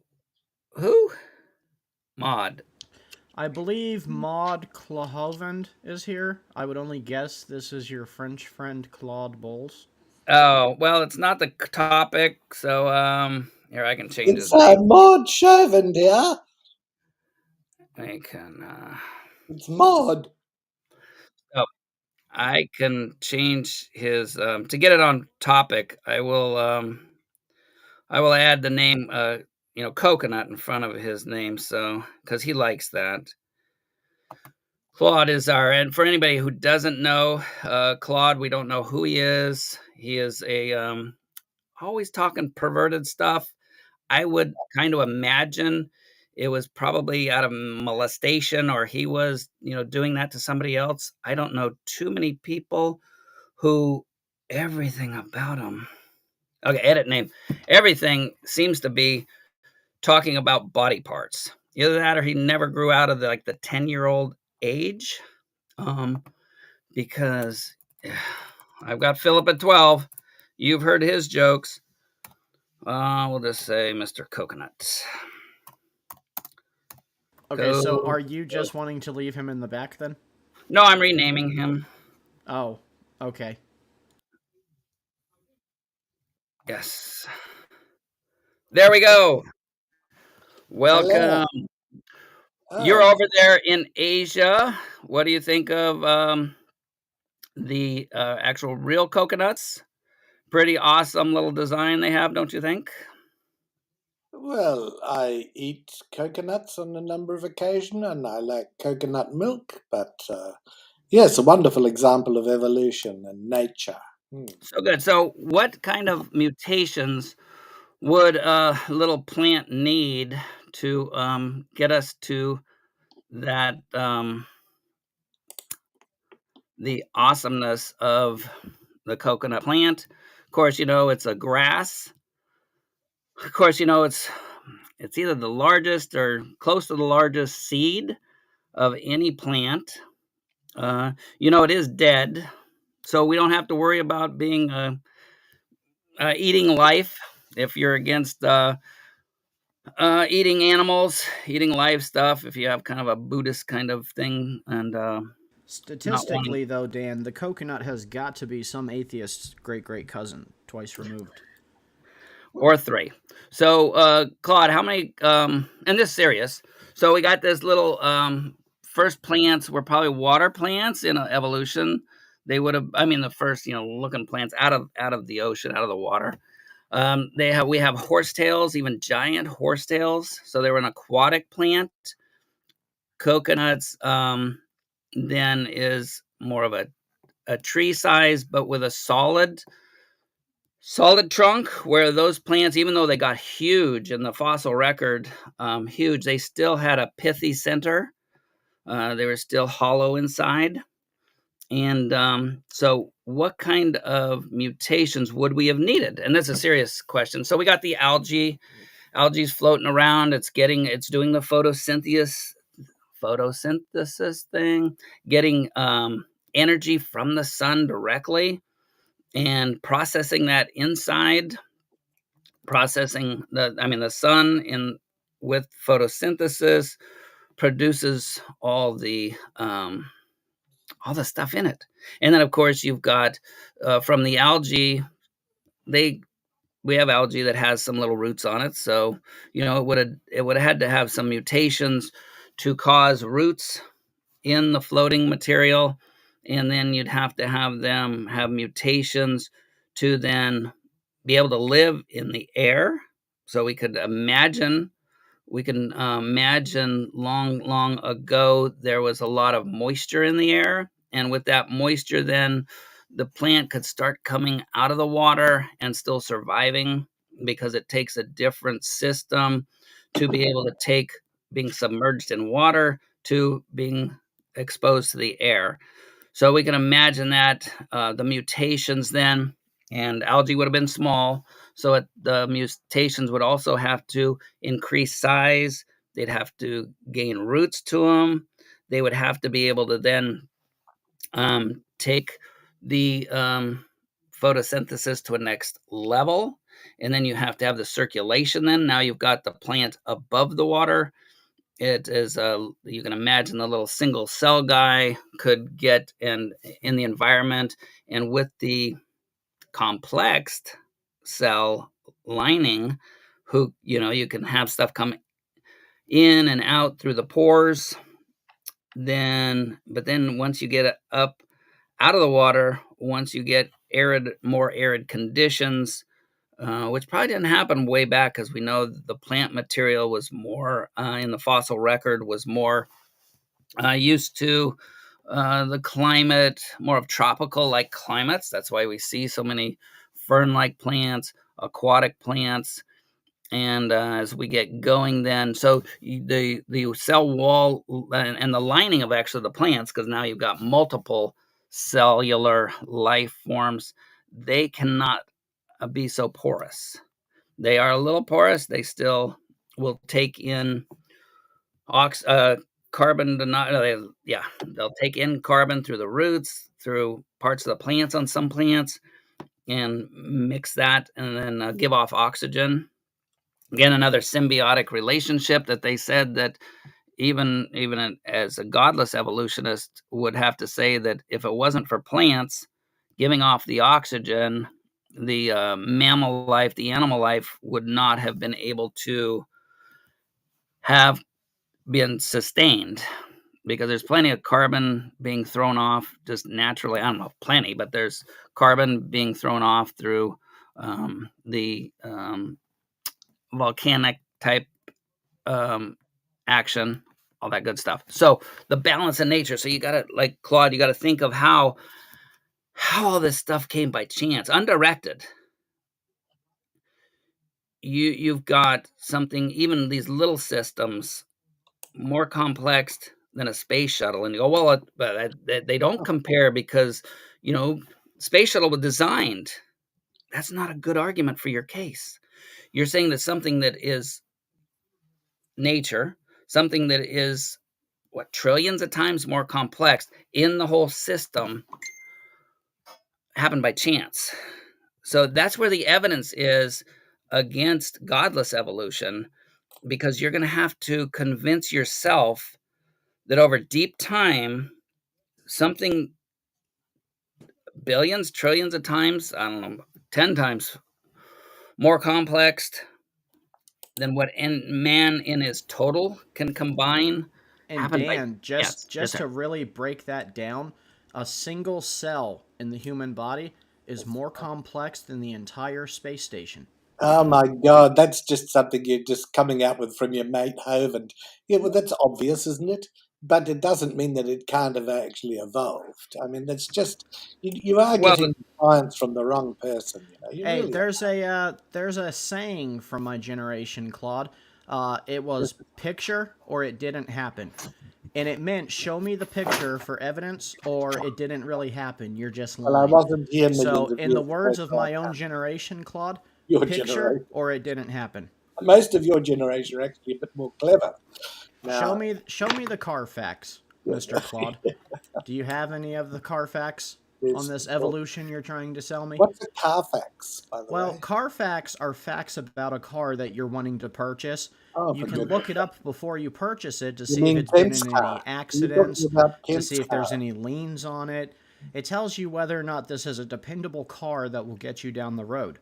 [SPEAKER 1] Who? Maud.
[SPEAKER 5] I believe Maud Clahovend is here. I would only guess this is your French friend Claude Bowles.
[SPEAKER 1] Oh, well, it's not the topic, so here I can change
[SPEAKER 8] It's
[SPEAKER 1] his name.
[SPEAKER 8] Maud Shervin, dear.
[SPEAKER 1] I can
[SPEAKER 8] It's Maud.
[SPEAKER 1] oh, I can change his to get it on topic. I will add the name coconut in front of his name, so because he likes that. Claude is and for anybody who doesn't know, Claude, we don't know who he is. He is a always talking perverted stuff. I would kind of imagine it was probably out of molestation, or he was, doing that to somebody else. I don't know too many people who everything about him. Okay, edit name. Everything seems to be talking about body parts. Either that or he never grew out of the 10-year-old age. Because I've got Philip at 12. You've heard his jokes. We'll just say Mr. Coconut.
[SPEAKER 5] Okay, so are you just wanting to leave him in the back then?
[SPEAKER 1] No, I'm renaming him.
[SPEAKER 5] Oh, okay.
[SPEAKER 1] Yes. There we go. Welcome.
[SPEAKER 8] Hello.
[SPEAKER 1] You're over there in Asia. What do you think of the actual real coconuts? Pretty awesome little design they have, don't you think?
[SPEAKER 8] Well, I eat coconuts on a number of occasions, and I like coconut milk, but yes, a wonderful example of evolution and nature.
[SPEAKER 1] So good. So what kind of mutations would a little plant need to get us to that the awesomeness of the coconut plant? Of course, it's a grass. Of course, it's either the largest or close to the largest seed of any plant. It is dead, so we don't have to worry about being eating life. If you're against eating animals, eating live stuff, if you have kind of a Buddhist kind of thing, and
[SPEAKER 5] Statistically, though, Dan, the coconut has got to be some atheist's great cousin, twice removed.
[SPEAKER 1] Or 3. So, Claude, how many, and this is serious. So we got this little, first plants were probably water plants in evolution. They would have, the first, looking plants out of the ocean, out of the water. We have horsetails, even giant horsetails. So they were an aquatic plant. Coconuts, then is more of a tree size, but with a solid trunk, where those plants, even though they got huge in the fossil record, huge, they still had a pithy center. They were still hollow inside. And so what kind of mutations would we have needed? And that's a serious question. So we got the algae's floating around. It's doing the photosynthesis thing, getting energy from the sun directly and processing that inside, processing the sun with photosynthesis produces all the stuff in it. And then of course you've got from the algae, we have algae that has some little roots on it. So, it would have had to have some mutations to cause roots in the floating material. And then you'd have to have them have mutations to then be able to live in the air. So we can imagine long ago, there was a lot of moisture in the air. And with that moisture, then the plant could start coming out of the water and still surviving, because it takes a different system to be able to take being submerged in water to being exposed to the air. So we can imagine that the mutations then, and algae would have been small, so the mutations would also have to increase size. They'd have to gain roots to them. They would have to be able to then take the photosynthesis to a next level. And then you have to have the circulation then. Now you've got the plant above the water. It is you can imagine the little single cell guy could get in the environment, and with the complex cell lining, you can have stuff come in and out through the pores. But then once you get up out of the water, once you get more arid conditions, which probably didn't happen way back, because we know the plant material was more in the fossil record was more used to the climate, more of tropical like climates. That's why we see so many fern-like plants, aquatic plants. And as we get going then, so the cell wall and the lining of actually the plants, because now you've got multiple cellular life forms, they cannot be so porous. They are a little porous. They still will take in carbon. They'll take in carbon through the roots, through parts of the plants on some plants, and mix that, and then give off oxygen. Again, another symbiotic relationship that they said that even as a godless evolutionist would have to say that if it wasn't for plants giving off the oxygen, the mammal life, the animal life would not have been able to have been sustained, because there's plenty of carbon being thrown off just naturally. I don't know if plenty, but there's carbon being thrown off through the volcanic type action, all that good stuff. So the balance in nature. So you gotta, like Claude, you gotta think of how all this stuff came by chance, undirected. You've got something, even these little systems, more complex than a space shuttle, and you go, well, but they don't compare, because space shuttle was designed. That's not a good argument for your case. You're saying that something that is nature, something that is trillions of times more complex in the whole system, happened by chance. So that's where the evidence is against godless evolution, because you're going to have to convince yourself that over deep time, something billions, trillions of times, I don't know, 10 times more complex than what man in his total can combine
[SPEAKER 5] And
[SPEAKER 1] happened by
[SPEAKER 5] Dan,
[SPEAKER 1] chance.
[SPEAKER 5] just to really break that down, a single cell in the human body is more complex than the entire space station.
[SPEAKER 8] Oh my God, that's just something you're just coming out with from your mate Hove, and yeah, well, that's obvious, isn't it? But it doesn't mean that it can't have actually evolved. I mean, that's just you are
[SPEAKER 1] Well,
[SPEAKER 8] getting science from the wrong person. You know, you
[SPEAKER 5] Hey,
[SPEAKER 8] really are.
[SPEAKER 5] there's a saying from my generation, Claude. It was picture or it didn't happen, and it meant show me the picture for evidence or it didn't really happen. You're just
[SPEAKER 8] Well, I
[SPEAKER 5] lying.
[SPEAKER 8] wasn't here millions
[SPEAKER 5] So,
[SPEAKER 8] of
[SPEAKER 5] in the
[SPEAKER 8] years ago,
[SPEAKER 5] words of
[SPEAKER 8] so I
[SPEAKER 5] my own
[SPEAKER 8] can't.
[SPEAKER 5] generation, Claude,
[SPEAKER 8] Your
[SPEAKER 5] picture
[SPEAKER 8] generation,
[SPEAKER 5] or it didn't happen.
[SPEAKER 8] most of your generation are actually a bit more clever. Now,
[SPEAKER 5] Show me the Carfax, Mr. Claude. Do you have any of the Carfax on this evolution you're trying to sell me?
[SPEAKER 8] what's a Carfax, by the
[SPEAKER 5] Well,
[SPEAKER 8] way?
[SPEAKER 5] Carfax are facts about a car that you're wanting to purchase.
[SPEAKER 8] Oh,
[SPEAKER 5] You
[SPEAKER 8] for
[SPEAKER 5] can
[SPEAKER 8] goodness
[SPEAKER 5] look it
[SPEAKER 8] sake.
[SPEAKER 5] up before you purchase it to
[SPEAKER 8] You
[SPEAKER 5] see if
[SPEAKER 8] mean
[SPEAKER 5] it's been
[SPEAKER 8] Kent's
[SPEAKER 5] in
[SPEAKER 8] car?
[SPEAKER 5] any
[SPEAKER 8] Are you talking
[SPEAKER 5] accidents,
[SPEAKER 8] about
[SPEAKER 5] to
[SPEAKER 8] Kent's
[SPEAKER 5] see if there's
[SPEAKER 8] car?
[SPEAKER 5] any liens on it. It tells you whether or not this is a dependable car that will get you down the road.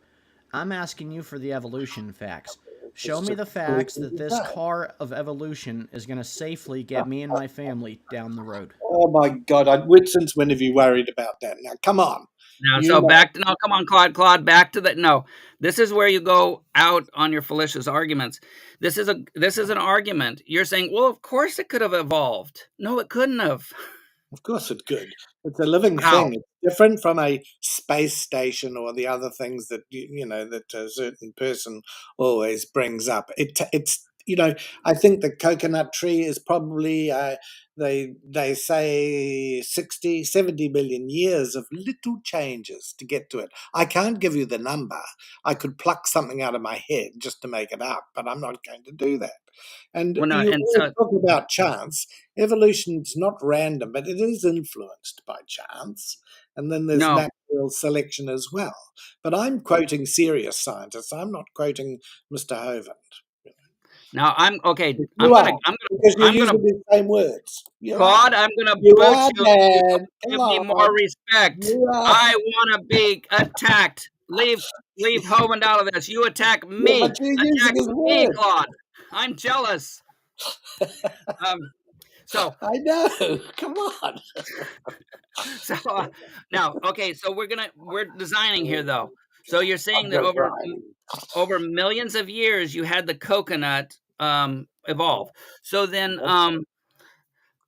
[SPEAKER 5] I'm asking you for the evolution facts. Show me the facts that this car of evolution is going to safely get me and my family down the road.
[SPEAKER 8] Oh my God! Since when have you worried about that? Now, come on.
[SPEAKER 1] now,
[SPEAKER 8] You
[SPEAKER 1] so
[SPEAKER 8] know,
[SPEAKER 1] come on, Claude, back to the no. This is where you go out on your fallacious arguments. This is an argument. You're saying, well, of course it could have evolved. No, it couldn't have.
[SPEAKER 8] of course it could. It's a living
[SPEAKER 1] How?
[SPEAKER 8] thing. It's different from a space station or the other things that you know that a certain person always brings up. It's I think the coconut tree is probably they say 60, 70 million years of little changes to get to it. I can't give you the number. I could pluck something out of my head just to make it up, but I'm not going to do that. And
[SPEAKER 1] Well, no,
[SPEAKER 8] you
[SPEAKER 1] and
[SPEAKER 8] always
[SPEAKER 1] so
[SPEAKER 8] talk about chance. Evolution's not random, but it is influenced by chance. And then there's
[SPEAKER 1] no.
[SPEAKER 8] natural selection as well. But I'm quoting serious scientists. I'm not quoting Mr. Hovind.
[SPEAKER 1] Now I'm okay.
[SPEAKER 8] You are, because you're
[SPEAKER 1] I'm gonna,
[SPEAKER 8] using the same words. You are.
[SPEAKER 1] Claude. I'm gonna
[SPEAKER 8] You
[SPEAKER 1] boot
[SPEAKER 8] are,
[SPEAKER 1] you. You
[SPEAKER 8] Dad.
[SPEAKER 1] give
[SPEAKER 8] Come
[SPEAKER 1] me more
[SPEAKER 8] on.
[SPEAKER 1] respect.
[SPEAKER 8] You are.
[SPEAKER 1] I want to be attacked. Leave Hovind out of this. You attack
[SPEAKER 8] Yeah,
[SPEAKER 1] me.
[SPEAKER 8] but you're using
[SPEAKER 1] Attack
[SPEAKER 8] his
[SPEAKER 1] me,
[SPEAKER 8] words.
[SPEAKER 1] Claude. I'm jealous. So
[SPEAKER 8] I know. Come on.
[SPEAKER 1] so now, okay. So we're designing here though. So you're saying
[SPEAKER 8] I'm
[SPEAKER 1] that
[SPEAKER 8] just writing.
[SPEAKER 1] over millions of years you had the coconut evolve. So then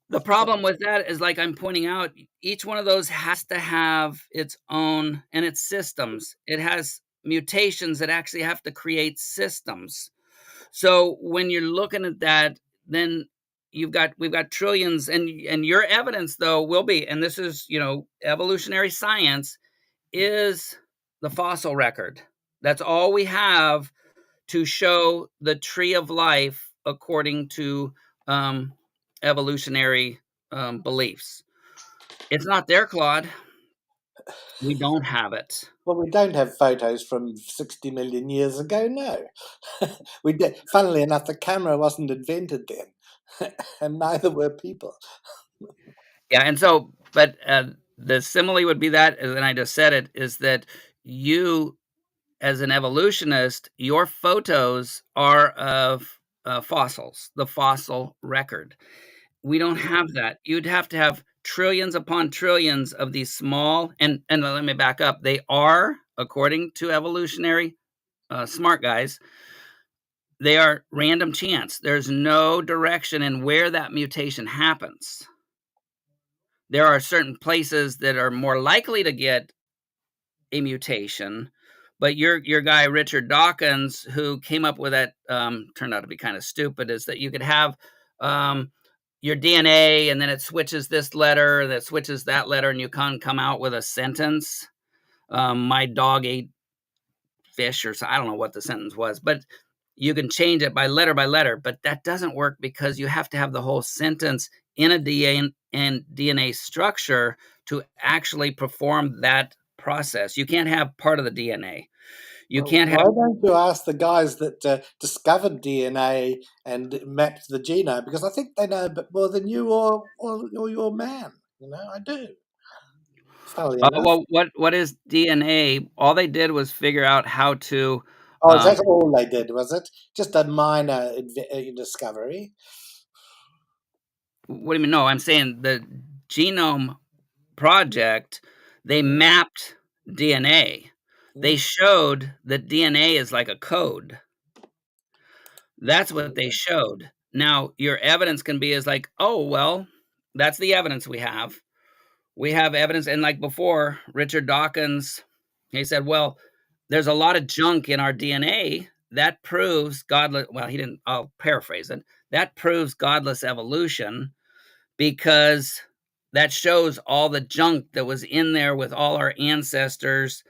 [SPEAKER 1] the problem with that is, like I'm pointing out, each one of those has to have its own and its systems. It has mutations that actually have to create systems. So when you're looking at that, then we've got trillions, and your evidence though will be, and this is evolutionary science is the fossil record. That's all we have to show the tree of life according to evolutionary beliefs. It's not there, Claude. We don't have it.
[SPEAKER 8] Well, we don't have photos from 60 million years ago, no. We did. Funnily enough, the camera wasn't invented then, and neither were people.
[SPEAKER 1] Yeah, and so, but the simile would be that, and I just said it, is that you, as an evolutionist, your photos are of fossils, the fossil record. We don't have that. You'd have to have trillions upon trillions of these small, and let me back up. They are, according to evolutionary smart guys, they are random chance. There's no direction in where that mutation happens. There are certain places that are more likely to get a mutation, but your guy Richard Dawkins, who came up with that, turned out to be kind of stupid, is that you could have your DNA and then it switches this letter, and it switches that letter, and you can come out with a sentence. My dog ate fish, or so, I don't know what the sentence was, but you can change it by letter, but that doesn't work because you have to have the whole sentence in a DNA structure to actually perform that process. You can't have part of the DNA. You can't have.
[SPEAKER 8] Why don't you ask the guys that discovered DNA and mapped the genome? Because I think they know a bit more than you or your man. I do. Funnily enough.
[SPEAKER 1] Well, what is DNA? All they did was figure out how to.
[SPEAKER 8] Oh, is that all they did, was it? Just a minor discovery?
[SPEAKER 1] What do you mean? No, I'm saying the genome project. They mapped DNA. They showed that DNA is like a code. That's what they showed. Now, your evidence can be is like, oh, well, that's the evidence we have. We have evidence. And like before, Richard Dawkins, he said, well, there's a lot of junk in our DNA that proves godless. Well, he didn't, I'll paraphrase it. That proves godless evolution because that shows all the junk that was in there with all our ancestors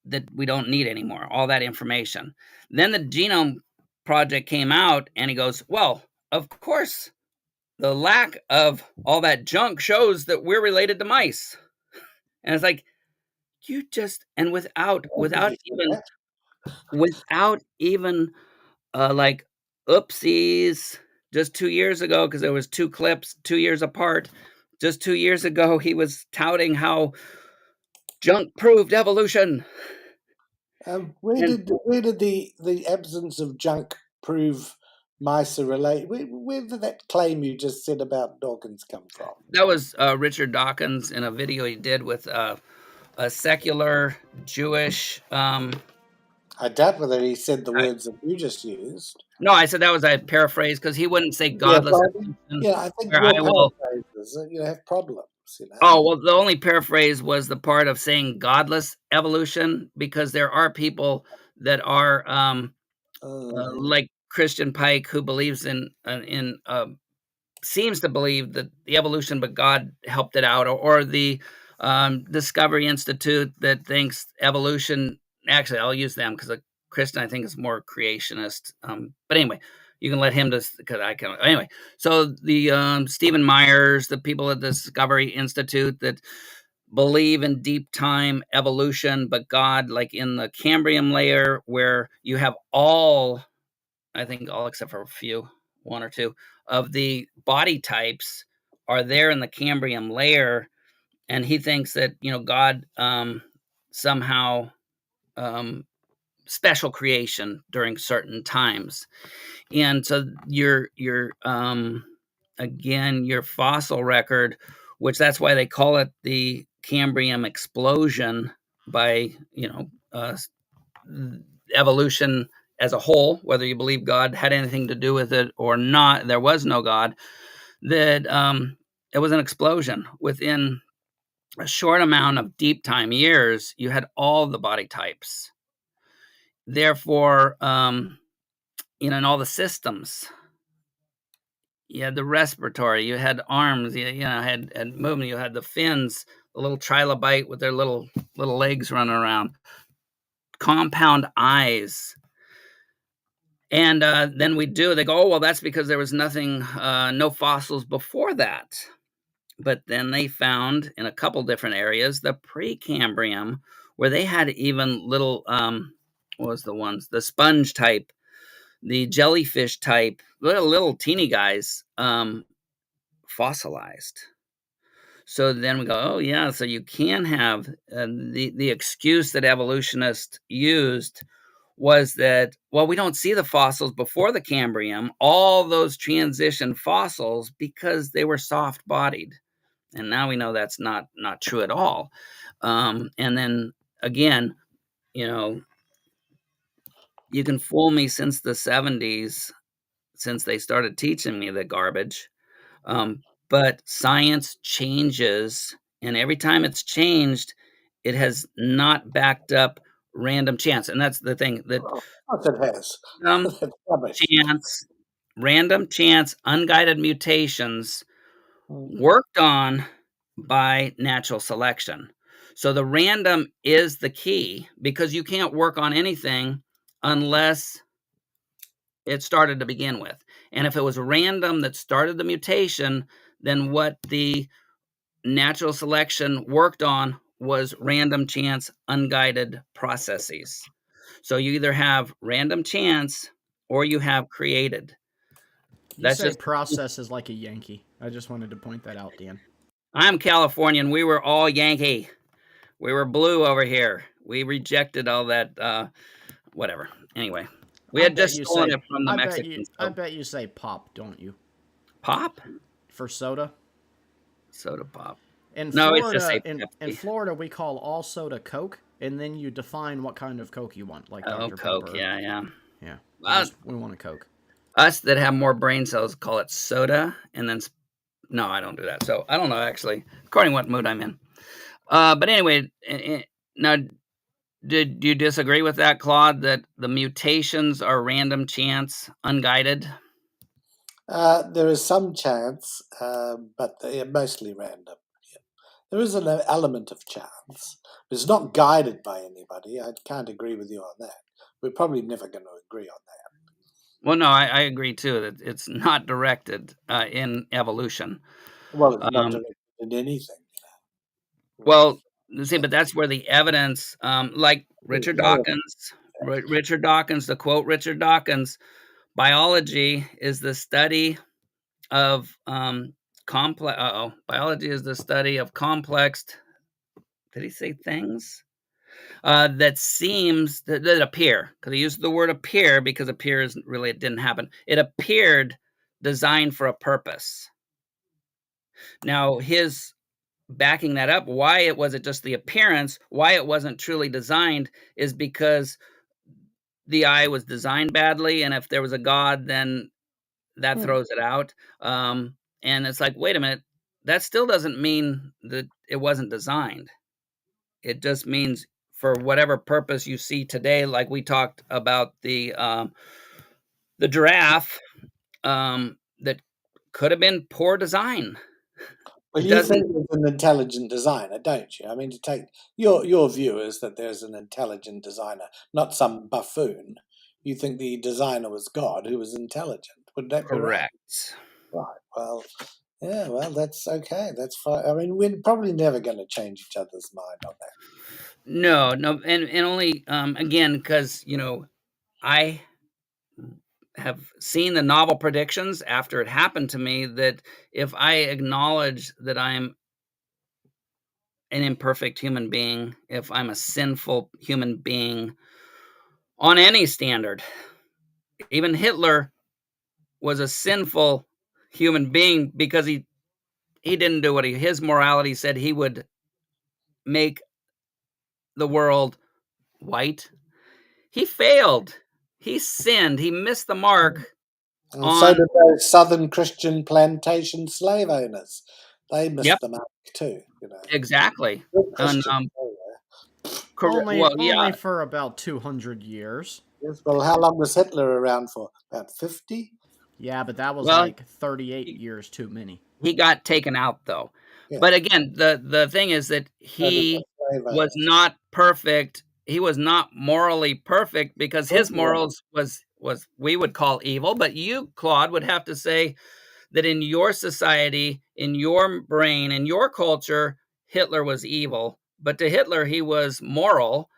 [SPEAKER 1] that we don't need anymore, all that information. Then the genome project came out and he goes, well, of course, the lack of all that junk shows that we're related to mice. And it's like, you just, and without even like oopsies, just 2 years ago, because there was 2 clips 2 years apart, just 2 years ago, he was touting how junk proved evolution.
[SPEAKER 8] Where did the absence of junk prove mice are related? Where did that claim you just said about Dawkins come from?
[SPEAKER 1] That was Richard Dawkins in a video he did with a secular Jewish.
[SPEAKER 8] I doubt whether he said the words that you just used.
[SPEAKER 1] No, I said that was a paraphrase because he wouldn't say godless.
[SPEAKER 8] I think
[SPEAKER 1] where
[SPEAKER 8] your
[SPEAKER 1] I will.
[SPEAKER 8] paraphrases have problems.
[SPEAKER 1] Oh, well, the only paraphrase was the part of saying godless evolution, because there are people that are like Christian Pike, who believes in seems to believe that the evolution, but God helped it out, or the Discovery Institute that thinks evolution. Actually, I'll use them because a Christian, I think, is more creationist. But anyway, you can let him just because I can. Anyway, so the Stephen Myers, the people at the Discovery Institute that believe in deep time evolution, but God, like in the Cambrian layer, where you have all, I think all except for a few, 1 or 2 of the body types are there in the Cambrian layer, and he thinks that God somehow special creation during certain times. And so your again, your fossil record, which that's why they call it the Cambrian explosion, by evolution as a whole, whether you believe God had anything to do with it or not, there was no God, that it was an explosion. Within a short amount of deep time years, you had all the body types. Therefore, in all the systems, you had the respiratory, you had arms, had movement, you had the fins, the little trilobite with their little legs running around, compound eyes. And then they go, oh, well, that's because there was nothing, no fossils before that. But then they found in a couple different areas the Precambrian, where they had even little, what was the ones? The sponge type, the jellyfish type, little teeny guys, fossilized. So then we go, oh yeah, so you can have the excuse that evolutionists used was that, well, we don't see the fossils before the Cambrian, all those transition fossils, because they were soft-bodied. And now we know that's not true at all. And then again, you can fool me since the 70s, since they started teaching me the garbage. But science changes, and every time it's changed, it has not backed up random chance. And that's the thing, that
[SPEAKER 8] it has.
[SPEAKER 1] random chance, unguided mutations worked on by natural selection. So the random is the key, because you can't work on anything unless it started to begin with. And if it was random that started the mutation, then what the natural selection worked on was random chance, unguided processes. So you either have random chance or you have created.
[SPEAKER 5] You say process is like a Yankee. I just wanted to point that out, Dan.
[SPEAKER 1] I'm Californian. We were all Yankee. We were blue over here. We rejected all that. Whatever. Anyway, we
[SPEAKER 5] I
[SPEAKER 1] had
[SPEAKER 5] bet
[SPEAKER 1] just
[SPEAKER 5] you
[SPEAKER 1] stolen
[SPEAKER 5] say
[SPEAKER 1] it from the Mexicans.
[SPEAKER 5] I
[SPEAKER 1] So.
[SPEAKER 5] bet you say pop, don't you?
[SPEAKER 1] Pop?
[SPEAKER 5] For soda?
[SPEAKER 1] Soda pop.
[SPEAKER 5] In
[SPEAKER 1] No, it's just
[SPEAKER 5] Florida,
[SPEAKER 1] say
[SPEAKER 5] in
[SPEAKER 1] Pepsi.
[SPEAKER 5] Florida, we call all soda Coke, and then you define what kind of Coke you want, like
[SPEAKER 1] Oh,
[SPEAKER 5] Dr.
[SPEAKER 1] Coke.
[SPEAKER 5] Pepper.
[SPEAKER 1] Yeah.
[SPEAKER 5] Yeah. We want a Coke.
[SPEAKER 1] Us that have more brain cells call it soda, and then no, I don't do that. So I don't know actually, according to what mood I'm in. But anyway, now did you disagree with that, Claude? That the mutations are random chance, unguided?
[SPEAKER 8] There is some chance, but they are mostly random. Yeah. There is an element of chance. It's not guided by anybody. I can't agree with you on that. We're probably never going to agree on that.
[SPEAKER 1] Well, no, I agree too that it's not directed in evolution.
[SPEAKER 8] Well, it's not
[SPEAKER 1] Um,
[SPEAKER 8] directed in anything.
[SPEAKER 1] well, see, but that's where the evidence, like Richard
[SPEAKER 8] No.
[SPEAKER 1] Dawkins, to quote Richard Dawkins, biology is the study of complex. Biology is the study of complex. Did he say things that seems that appear? Because he used the word appear because appear is really it didn't happen. It appeared designed for a purpose. Now his backing that up, why it wasn't just the appearance, why it wasn't truly designed, is because the eye was designed badly, and if there was a God, then that throws it out. And it's like, wait a minute, that still doesn't mean that it wasn't designed. It just means for whatever purpose you see today, like we talked about the giraffe, that could have been poor design.
[SPEAKER 8] Well,
[SPEAKER 1] It
[SPEAKER 8] you
[SPEAKER 1] doesn't.
[SPEAKER 8] think there's an intelligent designer, don't you? I mean, to take your view is that there's an intelligent designer, not some buffoon. You think the designer was God who was intelligent. Would that be right?
[SPEAKER 1] Correct.
[SPEAKER 8] Right. Well, yeah, well, that's okay. That's fine. I mean, we're probably never going to change each other's mind on that.
[SPEAKER 1] No, and only again because I have seen the novel predictions after it happened to me that if I acknowledge that I'm an imperfect human being, if I'm a sinful human being on any standard, even Hitler was a sinful human being because he didn't do what his morality said he would make the world white. He failed. He sinned. He missed the mark
[SPEAKER 8] And so
[SPEAKER 1] on.
[SPEAKER 8] did those Southern Christian plantation slave owners. They
[SPEAKER 1] Yep,
[SPEAKER 8] missed the mark too.
[SPEAKER 1] exactly.
[SPEAKER 8] Good
[SPEAKER 1] And
[SPEAKER 8] Christians. They were.
[SPEAKER 1] correct. Well, yeah.
[SPEAKER 5] Only for about 200 years.
[SPEAKER 8] Yes. Well, how long was Hitler around for? About 50.
[SPEAKER 5] Yeah, but that was
[SPEAKER 1] Well,
[SPEAKER 5] like 38 years too many.
[SPEAKER 1] he got taken out though.
[SPEAKER 8] Yeah.
[SPEAKER 1] But again, the thing is that he was not perfect. He was not morally perfect because his morals was we would call evil. But you, Claude, would have to say that in your society, in your brain, in your culture, Hitler was evil. But to Hitler, he was moral.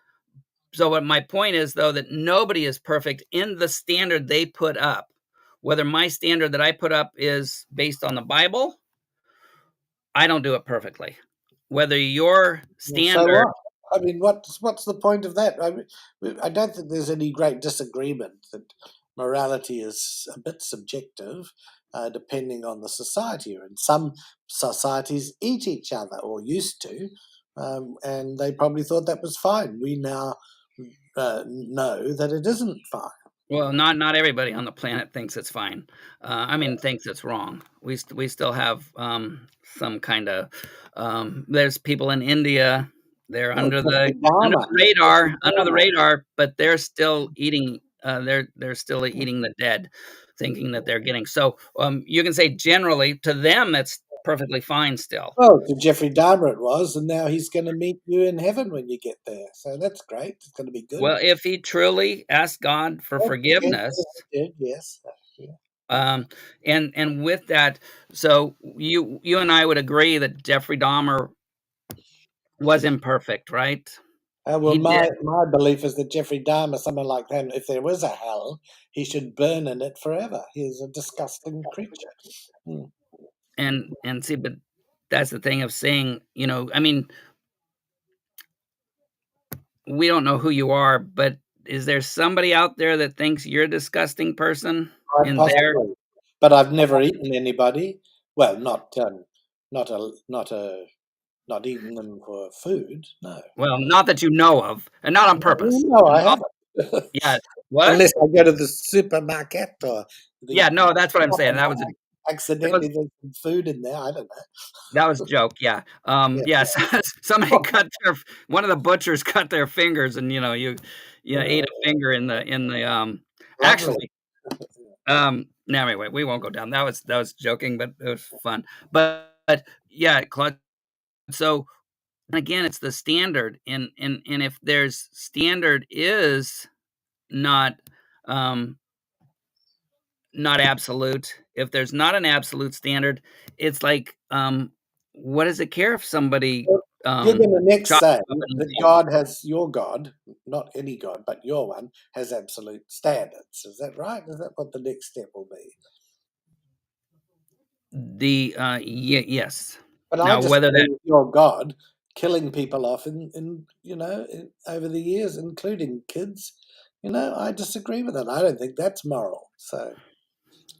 [SPEAKER 1] So what my point is, though, that nobody is perfect in the standard they put up. Whether my standard that I put up is based on the Bible, I don't do it perfectly. Whether your standard,
[SPEAKER 8] so what? I mean, what's the point of that? I don't think there's any great disagreement that morality is a bit subjective, depending on the society. And some societies eat each other, or used to, and they probably thought that was fine. We now know that it isn't fine.
[SPEAKER 1] well, not everybody on the planet thinks it's fine. Thinks it's wrong. We still have some kind of. There's people in India. They're under the radar, but they're still eating. They're still eating the dead, thinking that they're getting. So you can say generally to them that's perfectly fine still.
[SPEAKER 8] Well, to Jeffrey Dahmer it was, and now he's going to meet you in heaven when you get there. So that's great. It's going to be good.
[SPEAKER 1] Well, if he truly asked God for forgiveness,
[SPEAKER 8] yes.
[SPEAKER 1] and with that, so you and I would agree that Jeffrey Dahmer was imperfect, right?
[SPEAKER 8] Well, my belief is that Jeffrey Dahmer, someone like him, if there was a hell, he should burn in it forever. He's a disgusting creature.
[SPEAKER 1] And see, but that's the thing of saying, I mean, we don't know who you are, but is there somebody out there that thinks you're a disgusting person
[SPEAKER 8] Quite
[SPEAKER 1] in there?
[SPEAKER 8] possibly, but I've never eaten anybody. Well, not a not a not eaten them for food. No,
[SPEAKER 1] Well, not that you know of, and not on purpose.
[SPEAKER 8] no, I
[SPEAKER 1] Not
[SPEAKER 8] haven't.
[SPEAKER 1] yeah. What?
[SPEAKER 8] Unless I go to the supermarket or the
[SPEAKER 1] Yeah, no, that's what I'm
[SPEAKER 8] shop
[SPEAKER 1] saying.
[SPEAKER 8] and
[SPEAKER 1] That was
[SPEAKER 8] accidentally there's some food in there. I don't know.
[SPEAKER 1] that was a joke, yeah.
[SPEAKER 8] Yeah.
[SPEAKER 1] Yes, somebody cut one of the butchers cut their fingers and, you ate a finger in the
[SPEAKER 8] Lovely.
[SPEAKER 1] actually, no, anyway, we won't go down. That was joking, but it was fun. But yeah, Claude, so, and again, it's the standard, and if there's standard is not, um not absolute. If there's not an absolute standard, it's like, what does it care if somebody,
[SPEAKER 8] Well, you're going to next
[SPEAKER 1] chops
[SPEAKER 8] say
[SPEAKER 1] up and
[SPEAKER 8] that God has your God, not any God, but your one has absolute standards. Is that right? Is that what the next step will be?
[SPEAKER 1] yes.
[SPEAKER 8] But I
[SPEAKER 1] Now whether
[SPEAKER 8] disagree
[SPEAKER 1] that
[SPEAKER 8] with your God killing people off over the years, including kids. I disagree with that. I don't think that's moral. So,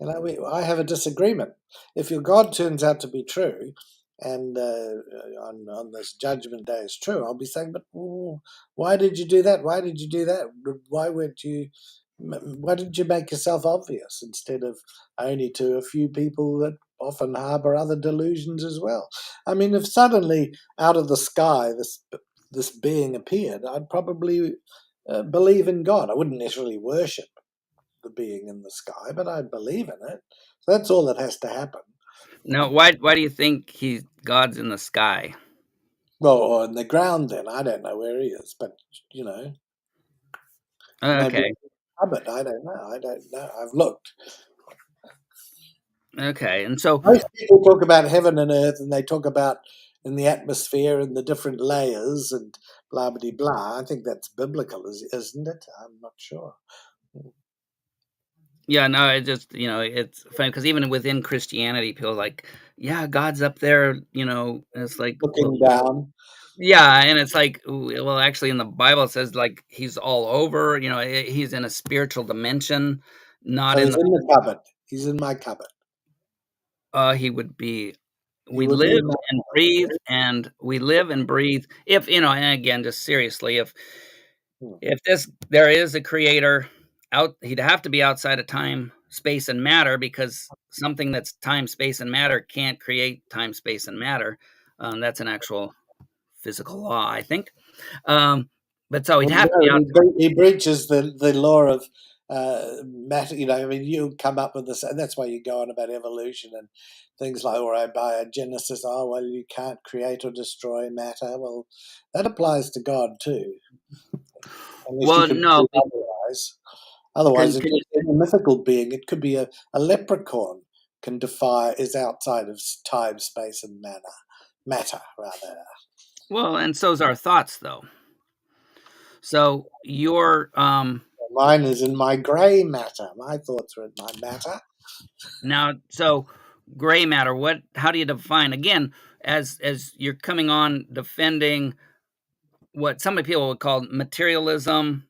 [SPEAKER 8] I have a disagreement. If your God turns out to be true, and on this judgment day is true, I'll be saying, but why did you do that? Why did you do that? Why weren't you? Why didn't you make yourself obvious instead of only to a few people that often harbour other delusions as well? I mean, if suddenly out of the sky this being appeared, I'd probably believe in God. I wouldn't necessarily worship the being in the sky, but I believe in it. So that's all that has to happen.
[SPEAKER 1] now why do you think God's in the sky?
[SPEAKER 8] Well, or in the ground then. I don't know where he is, but maybe
[SPEAKER 1] Okay.
[SPEAKER 8] in the cupboard. I don't know. I don't know. I've looked.
[SPEAKER 1] Okay. And so
[SPEAKER 8] Most people talk about heaven and earth and they talk about in the atmosphere and the different layers and blah blah blah. I think that's biblical, isn't it? I'm not sure.
[SPEAKER 1] yeah, no, it just, it's funny because even within Christianity, people are like, yeah, God's up there, and it's like, well,
[SPEAKER 8] Looking down.
[SPEAKER 1] yeah, and it's like, well, actually, in the Bible, it says like he's all over. He's in a spiritual dimension, not
[SPEAKER 8] So
[SPEAKER 1] in
[SPEAKER 8] he's
[SPEAKER 1] the.
[SPEAKER 8] in the cupboard. He's in my cupboard.
[SPEAKER 1] He would be.
[SPEAKER 8] He
[SPEAKER 1] We
[SPEAKER 8] would be
[SPEAKER 1] live
[SPEAKER 8] in my
[SPEAKER 1] and breathe, and we live and breathe. If and again, just seriously,
[SPEAKER 8] cupboard.
[SPEAKER 1] if there is a creator out, he'd have to be outside of time, space, and matter because something that's time, space, and matter can't create time, space, and matter. That's an actual physical law, I think. But so he'd
[SPEAKER 8] Well,
[SPEAKER 1] have to be
[SPEAKER 8] no,
[SPEAKER 1] out.
[SPEAKER 8] he breaches the law of matter. I mean, you come up with this, and that's why you go on about evolution and things like, or biogenesis. Oh, well, you can't create or destroy matter. Well, that applies to God too, unless you
[SPEAKER 1] Well,
[SPEAKER 8] can
[SPEAKER 1] no,
[SPEAKER 8] prove otherwise. Otherwise, it's
[SPEAKER 1] can you
[SPEAKER 8] just a mythical being. It could be a leprechaun is outside of time, space, and matter rather.
[SPEAKER 1] well, and so's our thoughts, though. So your
[SPEAKER 8] Mine is in my grey matter. My thoughts are in my matter.
[SPEAKER 1] now, so gray matter. How do you define again as you're coming on defending what some people would call materialism?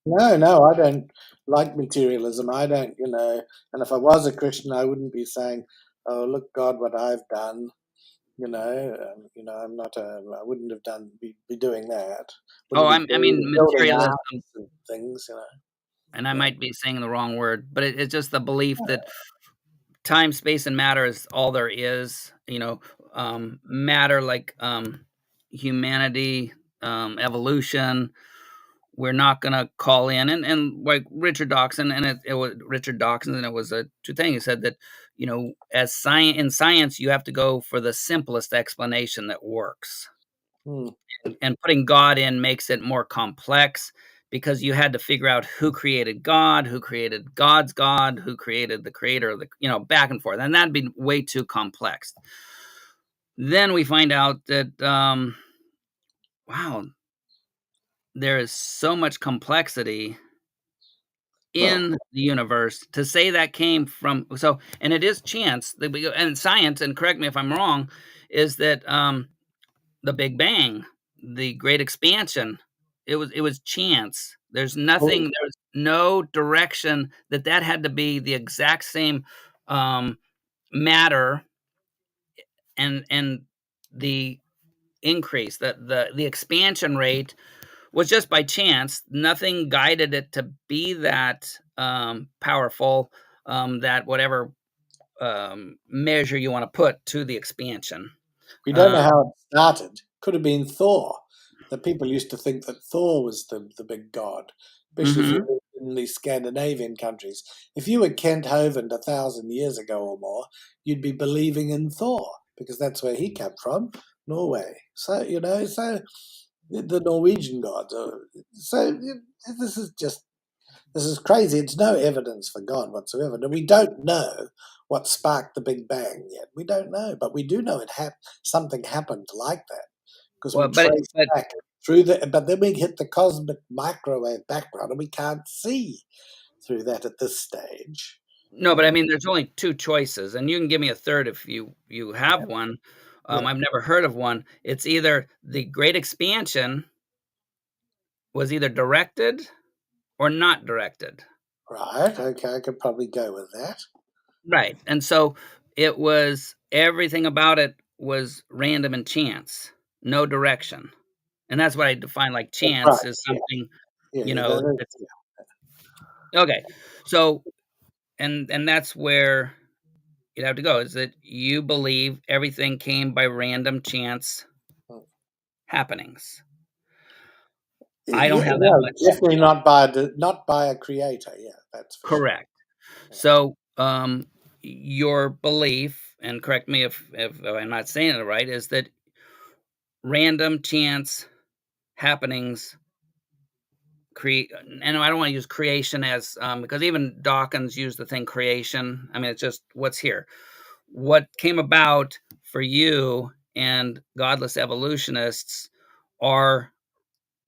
[SPEAKER 8] No, I don't like materialism. I don't, and if I was a Christian, I wouldn't be saying, "Oh, look, God, what I've done." I'm not a. I wouldn't have be doing that.
[SPEAKER 1] Oh,
[SPEAKER 8] Wouldn't be
[SPEAKER 1] I mean
[SPEAKER 8] building
[SPEAKER 1] materialism,
[SPEAKER 8] arts and things.
[SPEAKER 1] and I
[SPEAKER 8] Yeah.
[SPEAKER 1] might be saying the wrong word, but it's just the belief that time, space, and matter is all there is. Matter like humanity, evolution. We're not gonna call in and like Richard Dawkins, and it was Richard Dawkins, and it was a true thing. He said that as science in science, you have to go for the simplest explanation that works,
[SPEAKER 8] Hmm.
[SPEAKER 1] and putting God in makes it more complex because you had to figure out who created God, who created God's God, who created the creator of the back and forth, and that'd be way too complex. Then we find out that wow, there is so much complexity
[SPEAKER 8] Well,
[SPEAKER 1] in the universe to say that came from and it is chance that we go and science, and correct me if I'm wrong, is that the Big Bang, the Great Expansion, it was chance. There's nothing. There's no direction that had to be the exact same matter, and the increase, the expansion rate was just by chance. Nothing guided it to be that powerful, that whatever measure you want to put to the expansion.
[SPEAKER 8] We don't know how it started. Could have been Thor. The people used to think that Thor was the big god, especially if you live in the Scandinavian countries. If you were Kent Hovind 1,000 years ago or more, you'd be believing in Thor because that's where he came from, Norway. So so the Norwegian gods. So this is crazy. It's no evidence for God whatsoever. And we don't know what sparked the Big Bang yet. We don't know, but we do know something happened like that because we trace back through but then we hit the cosmic microwave background and we can't see through that at this stage.
[SPEAKER 1] No, but I mean, there's only two choices, and you can give me a third if you have one. I've never heard of one. It's either the Great Expansion was either directed or not directed.
[SPEAKER 8] Right. Okay, I could probably go with that.
[SPEAKER 1] Right. And so it was, everything about it was random and chance, no direction. And that's what I define like chance is something, okay. So, and that's where you'd have to go, is that you believe everything came by random chance happenings. I don't have that much.
[SPEAKER 8] Definitely not by a creator. Yeah, that's for
[SPEAKER 1] correct. Sure. So, your belief, and correct me if I'm not saying it right, is that random chance happenings create, and I don't want to use creation as because even Dawkins used the thing creation. I mean, it's just what's here. What came about for you and godless evolutionists are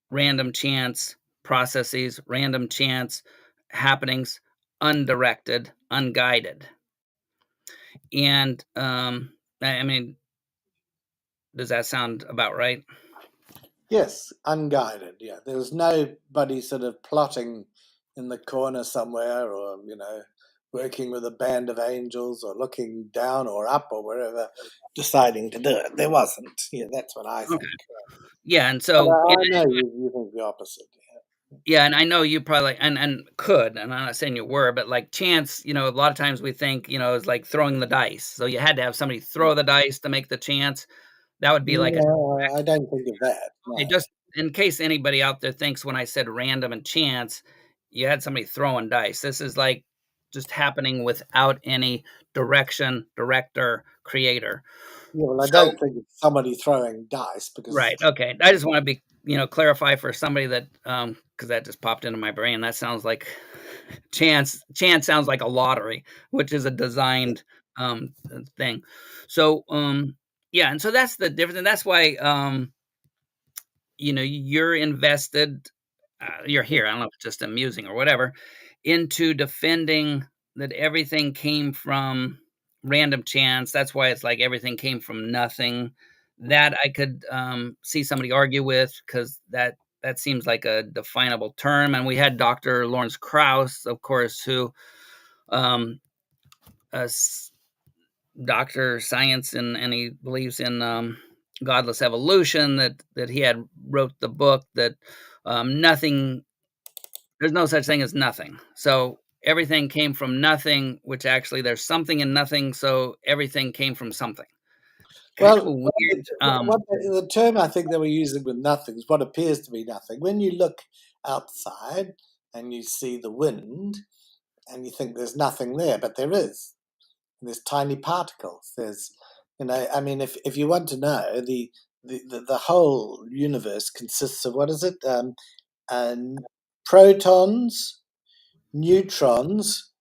[SPEAKER 1] random chance processes, random chance happenings, undirected, unguided. And I mean, does that sound about right?
[SPEAKER 8] Yes, unguided. Yeah, there was nobody sort of plotting in the corner somewhere, or working with a band of angels, or looking down or up or wherever, deciding to do it. There wasn't. Yeah, that's what I think.
[SPEAKER 1] Okay. Yeah, and so
[SPEAKER 8] I know you think the opposite.
[SPEAKER 1] Yeah, and I know you probably and could, and I'm not saying you were, but like chance, a lot of times we think, is like throwing the dice. So you had to have somebody throw the dice to make the chance. That would be like
[SPEAKER 8] I don't think of that. No.
[SPEAKER 1] Just in case anybody out there thinks when I said random and chance, you had somebody throwing dice. This is like just happening without any direction, director, creator.
[SPEAKER 8] Yeah, well, I don't think it's somebody throwing dice because.
[SPEAKER 1] Right. Okay. I just want to be, clarify for somebody that, because that just popped into my brain. That sounds like chance. Chance sounds like a lottery, which is a designed thing. So, yeah, and so that's the difference, and that's why, you're invested. You're here. I don't know if it's just amusing or whatever, into defending that everything came from random chance. That's why it's like everything came from nothing. That I could see somebody argue with, because that seems like a definable term. And we had Dr. Lawrence Krauss, of course, who Dr. Science, and he believes in godless evolution, that he had wrote the book that nothing, there's no such thing as nothing. So everything came from nothing, which actually there's something in nothing. So everything came from something. Kind of a weird.
[SPEAKER 8] The term I think that we're using with nothing is what appears to be nothing. When you look outside and you see the wind and you think there's nothing there, but there is. There's tiny particles. There's, I mean, if you want to know, the whole universe consists of, what is it? Protons, neutrons,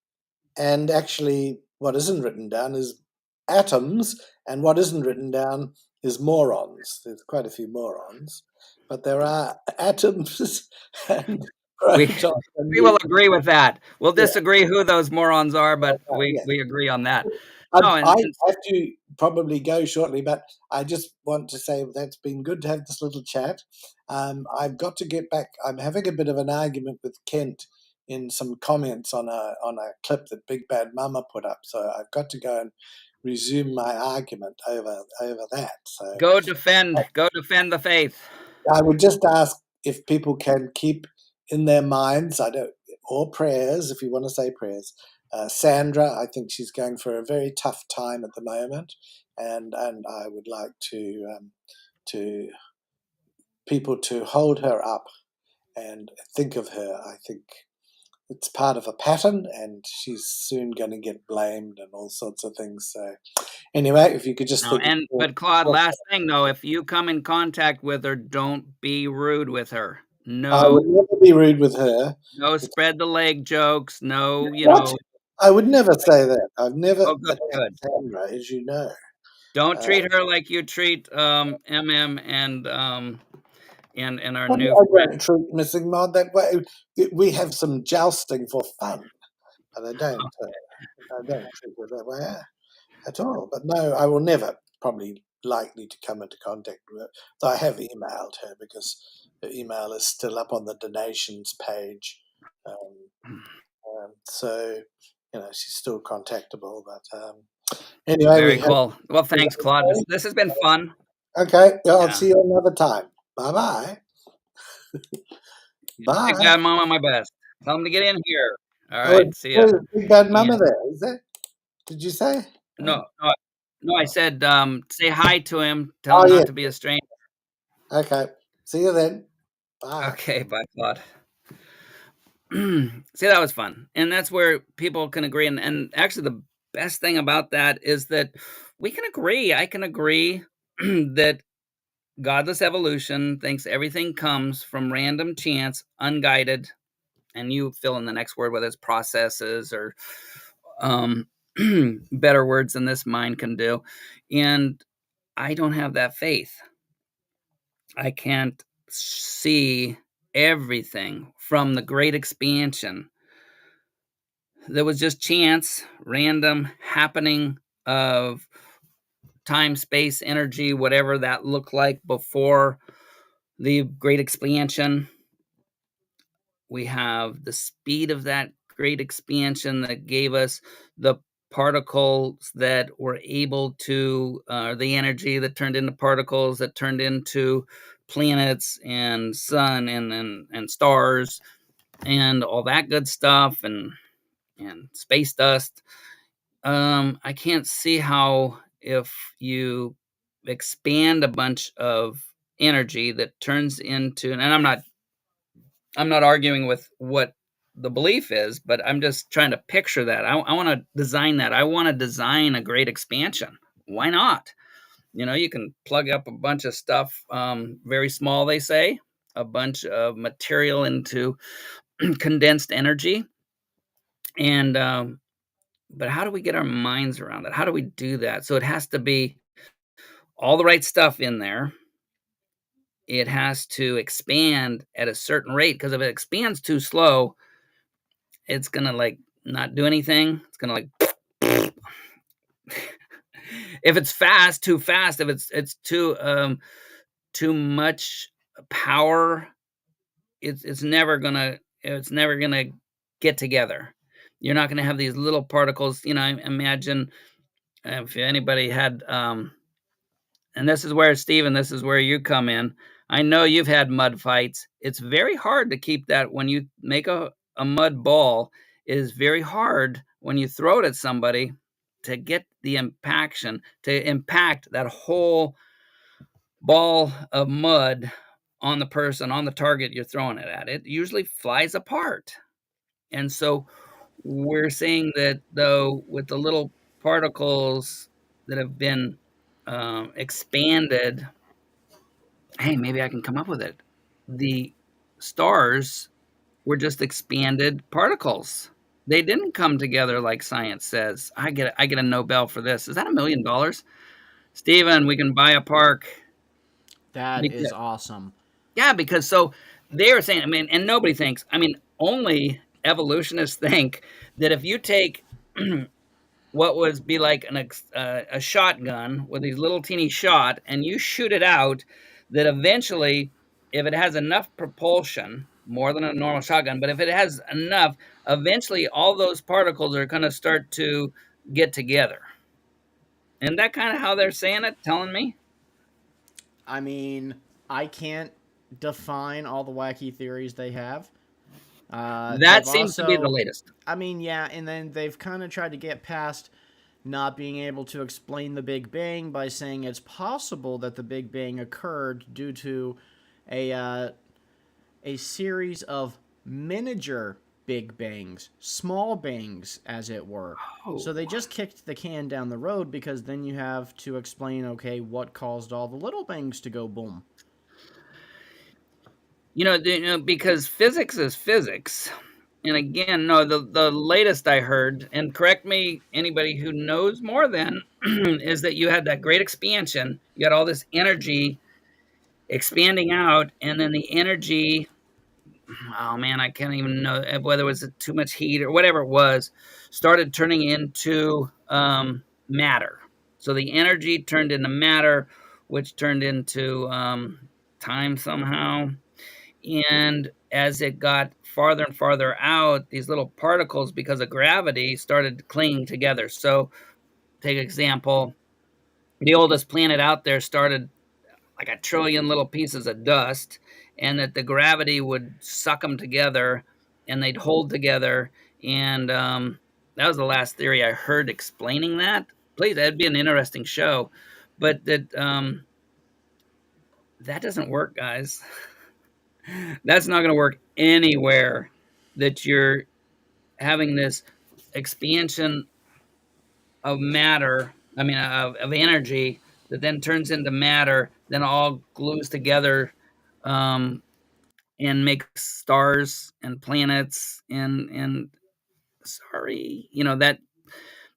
[SPEAKER 8] and actually what isn't written down is atoms, and what isn't written down is morons. There's quite a few morons, but there are atoms and protons.
[SPEAKER 1] We will agree with that. We'll disagree who those morons are, but we agree on that. No,
[SPEAKER 8] I have to probably go shortly, but I just want to say that's been good to have this little chat. I've got to get back. I'm having a bit of an argument with Kent in some comments on a clip that Big Bad Mama put up, so I've got to go and resume my argument over that. So
[SPEAKER 1] go defend the faith.
[SPEAKER 8] I would just ask if people can keep in their minds, or prayers, if you want to say prayers. Sandra, I think she's going for a very tough time at the moment, and I would like to people to hold her up and think of her. I think it's part of a pattern, and she's soon going to get blamed and all sorts of things. So anyway, if you could just
[SPEAKER 1] No,
[SPEAKER 8] think.
[SPEAKER 1] but Claude, last thing though, if you come in contact with her, don't be rude with her.
[SPEAKER 8] I would
[SPEAKER 1] No,
[SPEAKER 8] never be rude with her.
[SPEAKER 1] no spread the leg jokes. No,
[SPEAKER 8] What? I would never say that. I've never
[SPEAKER 1] Oh, good.
[SPEAKER 8] attacked Sandra, as you know.
[SPEAKER 1] Don't treat her like you treat MM and our
[SPEAKER 8] I
[SPEAKER 1] new friend.
[SPEAKER 8] don't treat Missing Mod that way. We have some jousting for fun, but I don't treat her that way at all. But no, I will never probably likely to come into contact with her. Though I have emailed her because her email is still up on the donations page. So, she's still contactable. But anyway,
[SPEAKER 1] Very cool. Well, thanks, Claude. This has been fun.
[SPEAKER 8] Okay, I'll see you another time. Bye-bye. Bye.
[SPEAKER 1] Big Bad Mama, my best. Tell him to get in here. All right, see ya.
[SPEAKER 8] Big Bad Mama there, is there? Did you say?
[SPEAKER 1] No, I said say hi to him. Tell him not to be a stranger.
[SPEAKER 8] Okay, see you then. Bye.
[SPEAKER 1] Okay, bye, Claude. See, that was fun. And that's where people can agree. And actually, the best thing about that is that we can agree. I can agree that godless evolution thinks everything comes from random chance, unguided. And you fill in the next word, whether it's processes or better words than this mind can do. And I don't have that faith. I can't see everything from the great expansion. There was just chance, random happening of time, space, energy, whatever that looked like before the great expansion. We have the speed of that great expansion that gave us the particles that were able to, the energy that turned into particles that turned into planets and sun and stars and all that good stuff and space dust. I can't see how if you expand a bunch of energy that turns into, and I'm not arguing with what the belief is, but I'm just trying to picture that. I want to design that. I want to design a great expansion. Why not? You can plug up a bunch of stuff, very small, they say, a bunch of material into condensed energy. And, but how do we get our minds around it? How do we do that? So it has to be all the right stuff in there. It has to expand at a certain rate, because if it expands too slow, it's gonna like not do anything. It's gonna like if it's too fast, if it's too much power, it's never gonna get together. You're not gonna have these little particles. Imagine if anybody had and this is where, Stephen, this is where you come in. I know you've had mud fights. It's very hard to keep that when you make a mud ball. It is very hard when you throw it at somebody to get the impaction, to impact that whole ball of mud on the person, on the target you're throwing it at. It usually flies apart. And so we're seeing that, though, with the little particles that have been expanded, hey, maybe I can come up with it. The stars were just expanded particles. They didn't come together like science says. I get a Nobel for this. Is that $1 million? Stephen, we can buy a park.
[SPEAKER 5] That is awesome.
[SPEAKER 1] Yeah, because so they're saying, and nobody thinks, only evolutionists think that if you take what would be like a shotgun with these little teeny shot, and you shoot it out, that eventually, if it has enough propulsion, more than a normal shotgun, but if it has enough, eventually all those particles are going to start to get together. Isn't that kind of how they're saying it, telling me?
[SPEAKER 5] I mean, I can't define all the wacky theories they have.
[SPEAKER 1] That seems to be the latest.
[SPEAKER 5] I mean, yeah, and then they've kind of tried to get past not being able to explain the Big Bang by saying it's possible that the Big Bang occurred due to a series of miniature Big Bangs, small bangs, as it were.
[SPEAKER 1] Oh.
[SPEAKER 5] So they just kicked the can down the road, because then you have to explain, okay, what caused all the little bangs to go boom?
[SPEAKER 1] Because physics is physics. And again, no, the latest I heard, and correct me, anybody who knows more than, is that you had that great expansion. You got all this energy expanding out, and then the energy, oh man, I can't even know whether it was too much heat or whatever it was, started turning into matter. So the energy turned into matter, which turned into time somehow. And as it got farther and farther out, these little particles, because of gravity, started clinging together. So, take example, the oldest planet out there started like 1 trillion little pieces of dust, and that the gravity would suck them together, and they'd hold together. And that was the last theory I heard explaining that. Please, that'd be an interesting show, but that doesn't work, guys. That's not going to work anywhere, that you're having this expansion of matter, of energy, that then turns into matter, then all glues together, and makes stars and planets, and sorry, that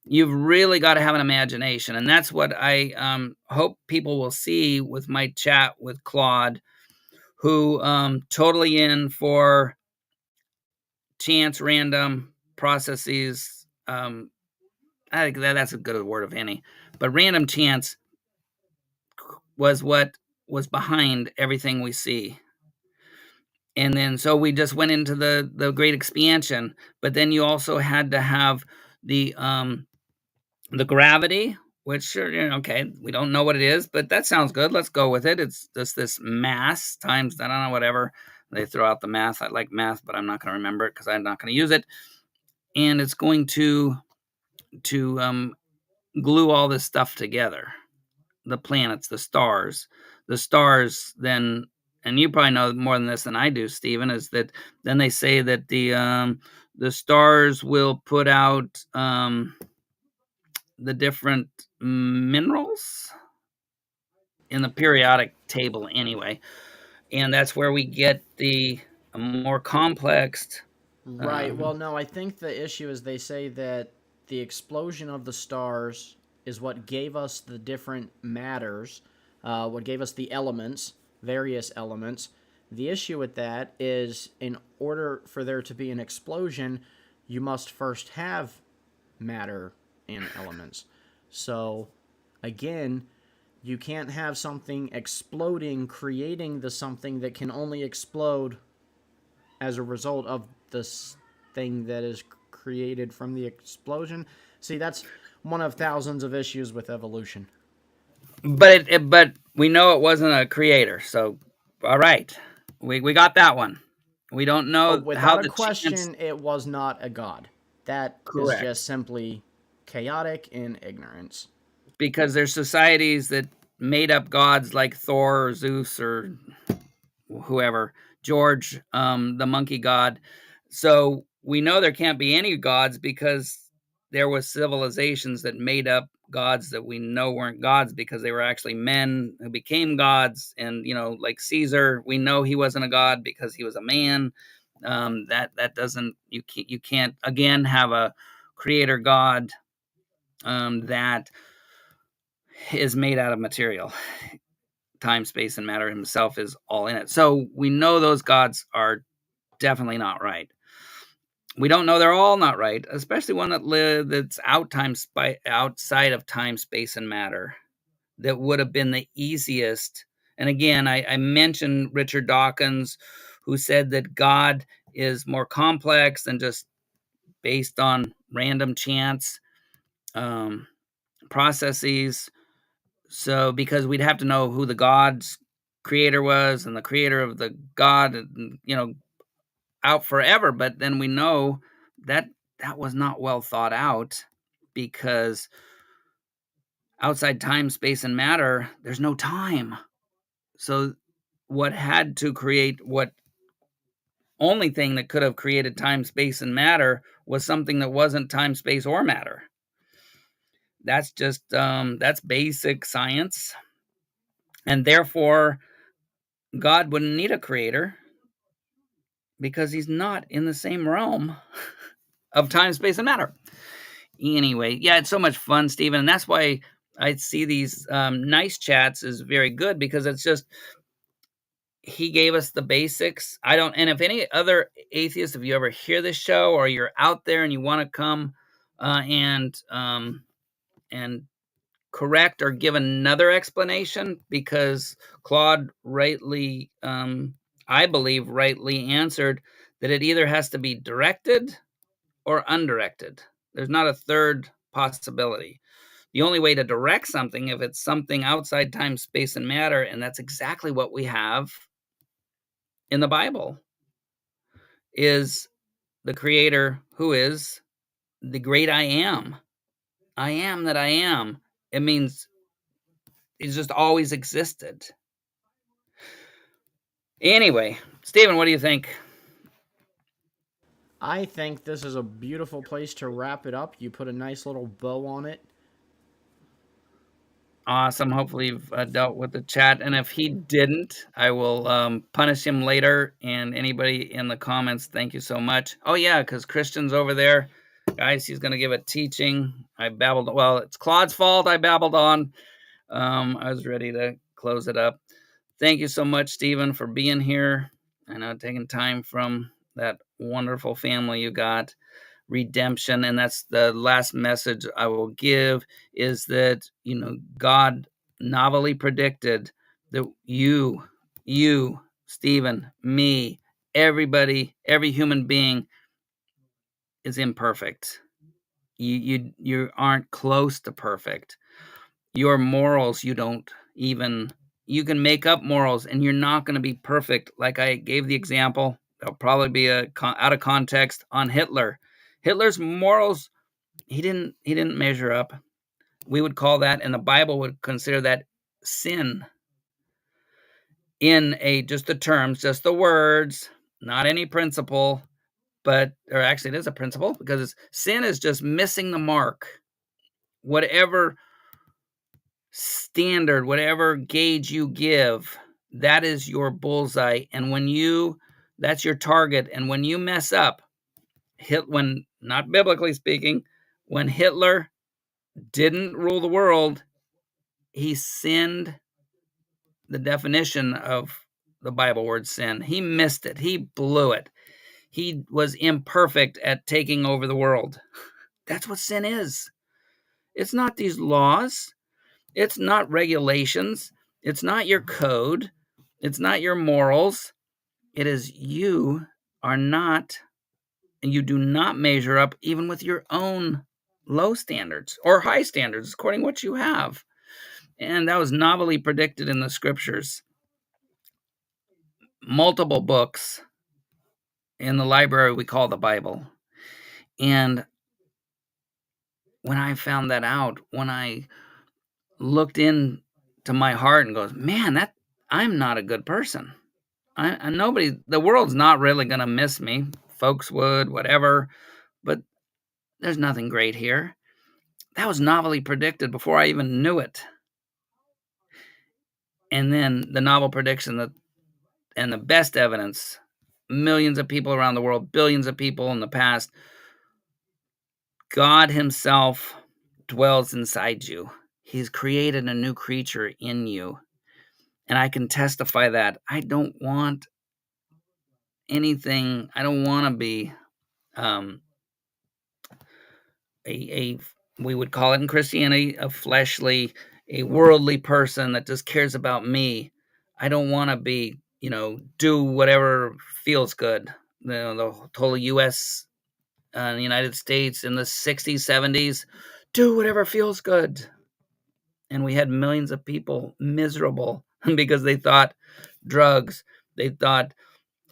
[SPEAKER 1] you've really got to have an imagination. And that's what I hope people will see with my chat with Claude, who totally in for chance, random processes. I think that's a good word of any, but random chance was what was behind everything we see. And then so we just went into the great expansion, but then you also had to have the gravity, which okay, we don't know what it is, but that sounds good. Let's go with it. It's just this mass times, I don't know, whatever they throw out the math. I like math, but I'm not going to remember it because I'm not going to use it. And it's going to glue all this stuff together. The planets, the stars then, and you probably know more than this than I do, Stephen, is that then they say that the stars will put out the different minerals in the periodic table anyway, and that's where we get the more complex.
[SPEAKER 5] Right. Well, no, I think the issue is they say that the explosion of the stars is what gave us the different matters, what gave us the elements, various elements. The issue with that is, in order for there to be an explosion, you must first have matter and elements. So, again, you can't have something exploding, creating the something that can only explode as a result of this thing that is created from the explosion. See, that's one of thousands of issues with evolution.
[SPEAKER 1] But but we know it wasn't a creator. So, all right, we got that one. We don't know
[SPEAKER 5] without a question, it was not a god. That is just simply chaotic and ignorance.
[SPEAKER 1] Because there's societies that made up gods like Thor or Zeus or whoever, George, the monkey god. So we know there can't be any gods because there was civilizations that made up gods that we know weren't gods, because they were actually men who became gods. And like Caesar, we know he wasn't a god because he was a man. That doesn't, you can't again have a creator god that is made out of material. Time, space, and matter himself is all in it. So we know those gods are definitely not right. We don't know they're all not right, especially one that's outside of time, space, and matter. That would have been the easiest. And again, I mentioned Richard Dawkins, who said that God is more complex than just based on random chance processes. So, because we'd have to know who the God's creator was and the creator of the God, out forever. But then we know that that was not well thought out, because outside time, space, and matter, there's no time. So what only thing that could have created time, space, and matter was something that wasn't time, space, or matter. That's just that's basic science. And therefore God wouldn't need a creator, because he's not in the same realm of time, space, and matter. Anyway, yeah, it's so much fun, Stephen, and that's why I see these nice chats is very good, because it's just, he gave us the basics. And if any other atheists, if you ever hear this show or you're out there and you want to come and correct or give another explanation, because Claude rightly, I believe, rightly answered that it either has to be directed or undirected. There's not a third possibility. The only way to direct something, if it's something outside time, space, and matter, and that's exactly what we have in the Bible, is the creator, who is the great I am. I am that I am. It means he's just always existed. Anyway, Stephen, what do you think?
[SPEAKER 5] I think this is a beautiful place to wrap it up. You put a nice little bow on it.
[SPEAKER 1] Awesome. Hopefully you've dealt with the chat. And if he didn't, I will punish him later. And anybody in the comments, thank you so much. Oh, yeah, because Christian's over there. Guys, he's going to give a teaching. I babbled. Well, it's Claude's fault I babbled on. I was ready to close it up. Thank you so much, Stephen, for being here. I know, taking time from that wonderful family you got. Redemption, and that's the last message I will give, is that God novelly predicted that you, Stephen, me, everybody, every human being is imperfect. You aren't close to perfect. Your morals, you can make up morals, and you're not going to be perfect. Like I gave the example, there'll probably be out of context on Hitler. Hitler's morals, he didn't measure up. We would call that, and the Bible would consider that sin. In just the terms, just the words, not any principle, or actually it is a principle, because sin is just missing the mark. Whatever standard, whatever gauge you give, that is your bullseye. And that's your target. And when you mess up, when, not biblically speaking, when Hitler didn't rule the world, he sinned the definition of the Bible word sin. He missed it. He blew it. He was imperfect at taking over the world. That's what sin is. It's not these laws. It's not regulations. It's not your code. It's not your morals. It is you are not, and you do not measure up even with your own low standards or high standards, according to what you have. And that was novelly predicted in the scriptures. Multiple books in the library we call the Bible. And when I found that out, when I looked into my heart and goes, man, I'm not a good person. The world's not really going to miss me. Folks would, whatever, but there's nothing great here. That was novelly predicted before I even knew it. And then the novel prediction and the best evidence, millions of people around the world, billions of people in the past, God himself dwells inside you. He's created a new creature in you. And I can testify that. I don't want anything. I don't want to be um, a we would call it in Christianity a fleshly, a worldly person that just cares about me. I don't want to be, do whatever feels good. The whole U.S. The United States in the 60s, 70s, do whatever feels good. And we had millions of people miserable because they thought drugs, they thought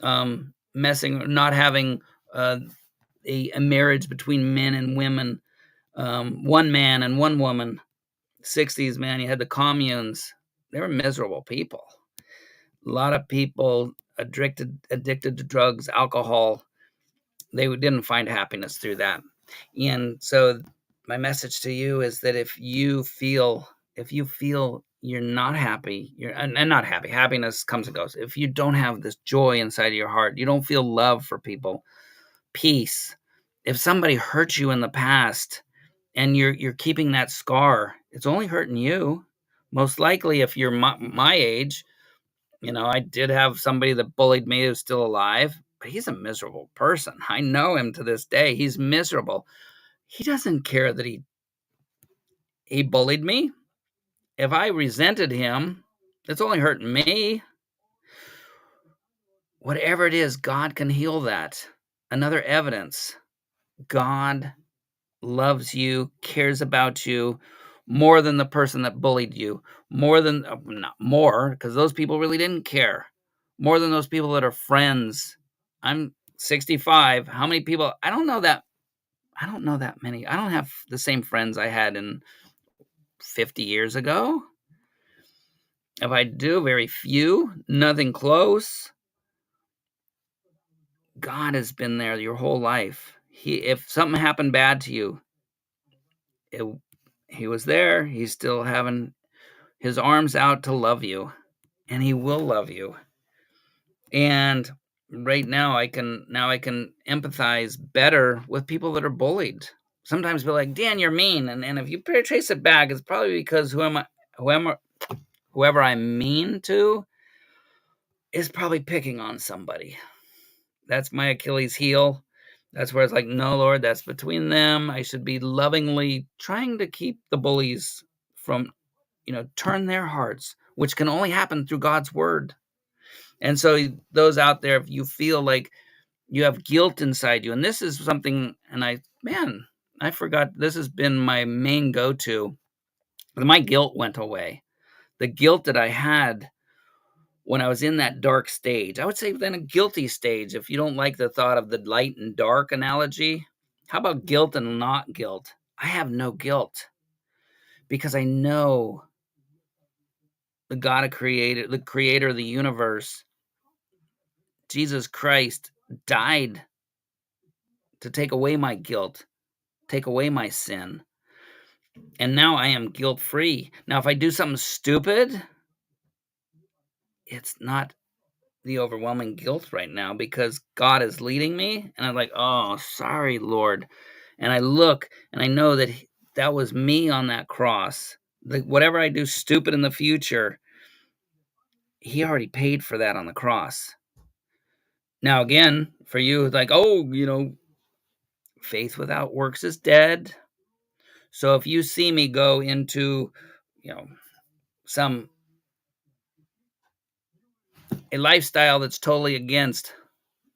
[SPEAKER 1] not having a marriage between men and women, one man and one woman. 60s, man, you had the communes. They were miserable people. A lot of people addicted to drugs, alcohol. They didn't find happiness through that. And so my message to you is that if you feel you're not happy, and not happy, happiness comes and goes. If you don't have this joy inside of your heart, you don't feel love for people, peace. If somebody hurt you in the past and you're keeping that scar, it's only hurting you. Most likely, if you're my age, I did have somebody that bullied me who's still alive, but he's a miserable person. I know him to this day. He's miserable. He doesn't care that he bullied me. If I resented him, it's only hurting me. Whatever it is, God can heal that. Another evidence. God loves you, cares about you more than the person that bullied you, not more, because those people really didn't care, more than those people that are friends. I'm 65. How many people? I don't know that many. I don't have the same friends I had in 50 years ago. If I do, very few, nothing close. God has been there your whole life. If something happened bad to you, he was there. He's still having his arms out to love you, and he will love you. And right now I can empathize better with people that are bullied. Sometimes be like, Dan, you're mean. And if you trace it back, it's probably because whoever I'm mean to is probably picking on somebody. That's my Achilles heel. That's where it's like, no, Lord, that's between them. I should be lovingly trying to keep the bullies from, turn their hearts, which can only happen through God's word. And so those out there, if you feel like you have guilt inside you, and this is something, and I forgot, this has been my main go-to. My guilt went away. The guilt that I had when I was in that dark stage, I would say then a guilty stage. If you don't like the thought of the light and dark analogy, how about guilt and not guilt? I have no guilt because I know the God the creator of the universe, Jesus Christ, died to take away my guilt, take away my sin. And now I am guilt-free. Now, if I do something stupid, it's not the overwhelming guilt right now because God is leading me. And I'm like, oh, sorry, Lord. And I look and I know that that was me on that cross. Whatever I do stupid in the future, he already paid for that on the cross. Now, again, for you, like, faith without works is dead. So if you see me go into, a lifestyle that's totally against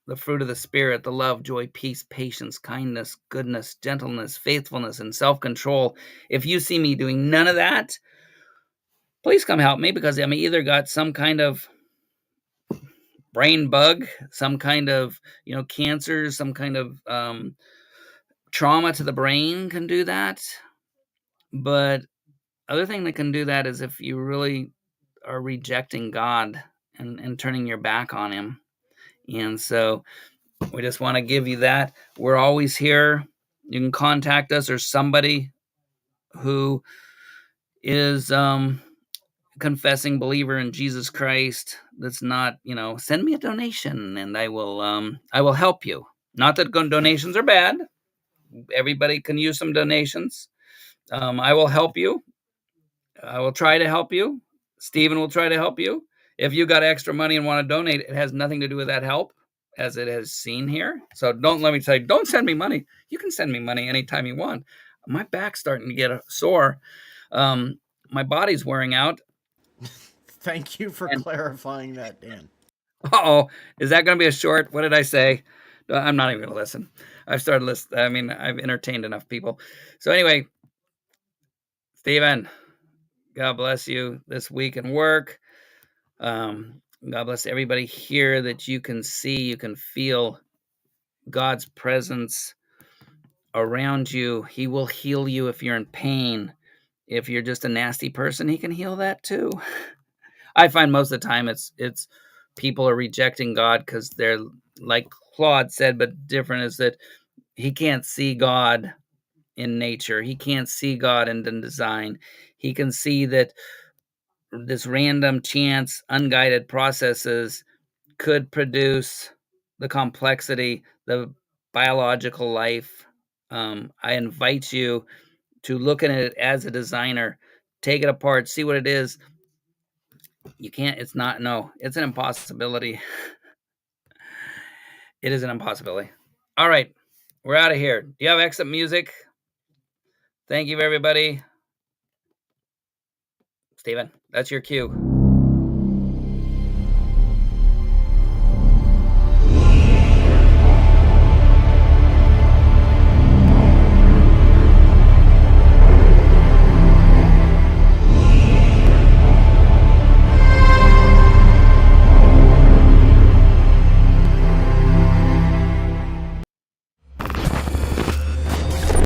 [SPEAKER 1] the fruit of the Spirit, the love, joy, peace, patience, kindness, goodness, gentleness, faithfulness, and self-control, if you see me doing none of that, please come help me, because I'm either got some kind of brain bug, some kind of, cancer, some kind of trauma to the brain can do that. But other thing that can do that is if you really are rejecting God and turning your back on him. And so we just want to give you that. We're always here. You can contact us, or somebody who is confessing believer in Jesus Christ that's not, send me a donation and I will help you. Not that donations are bad. Everybody can use some donations. I will help you. I will try to help you. Stephen will try to help you. If you got extra money and want to donate, it has nothing to do with that help. as it has seen here. So don't let me say, don't send me money. You can send me money anytime you want. My back's starting to get sore. My body's wearing out.
[SPEAKER 5] Thank you for clarifying that, Dan.
[SPEAKER 1] Uh-oh, is that going to be a short? What did I say? I'm not even going to listen. I've started listening. I mean, I've entertained enough people. So anyway, Stephen, God bless you this week in work. God bless everybody here that you can see, you can feel God's presence around you. He will heal you if you're in pain. If you're just a nasty person, he can heal that too. I find most of the time it's people are rejecting God because they're, like Claude said, but different, is that he can't see God in nature. He can't see God in the design. He can see that this random chance, unguided processes could produce the complexity, the biological life. I invite you to look at it as a designer, take it apart, see what it is. You can't, it's not, no, it's an impossibility. It is an impossibility. All right, we're out of here. Do you have exit music? Thank you, everybody. Stephen, that's your cue.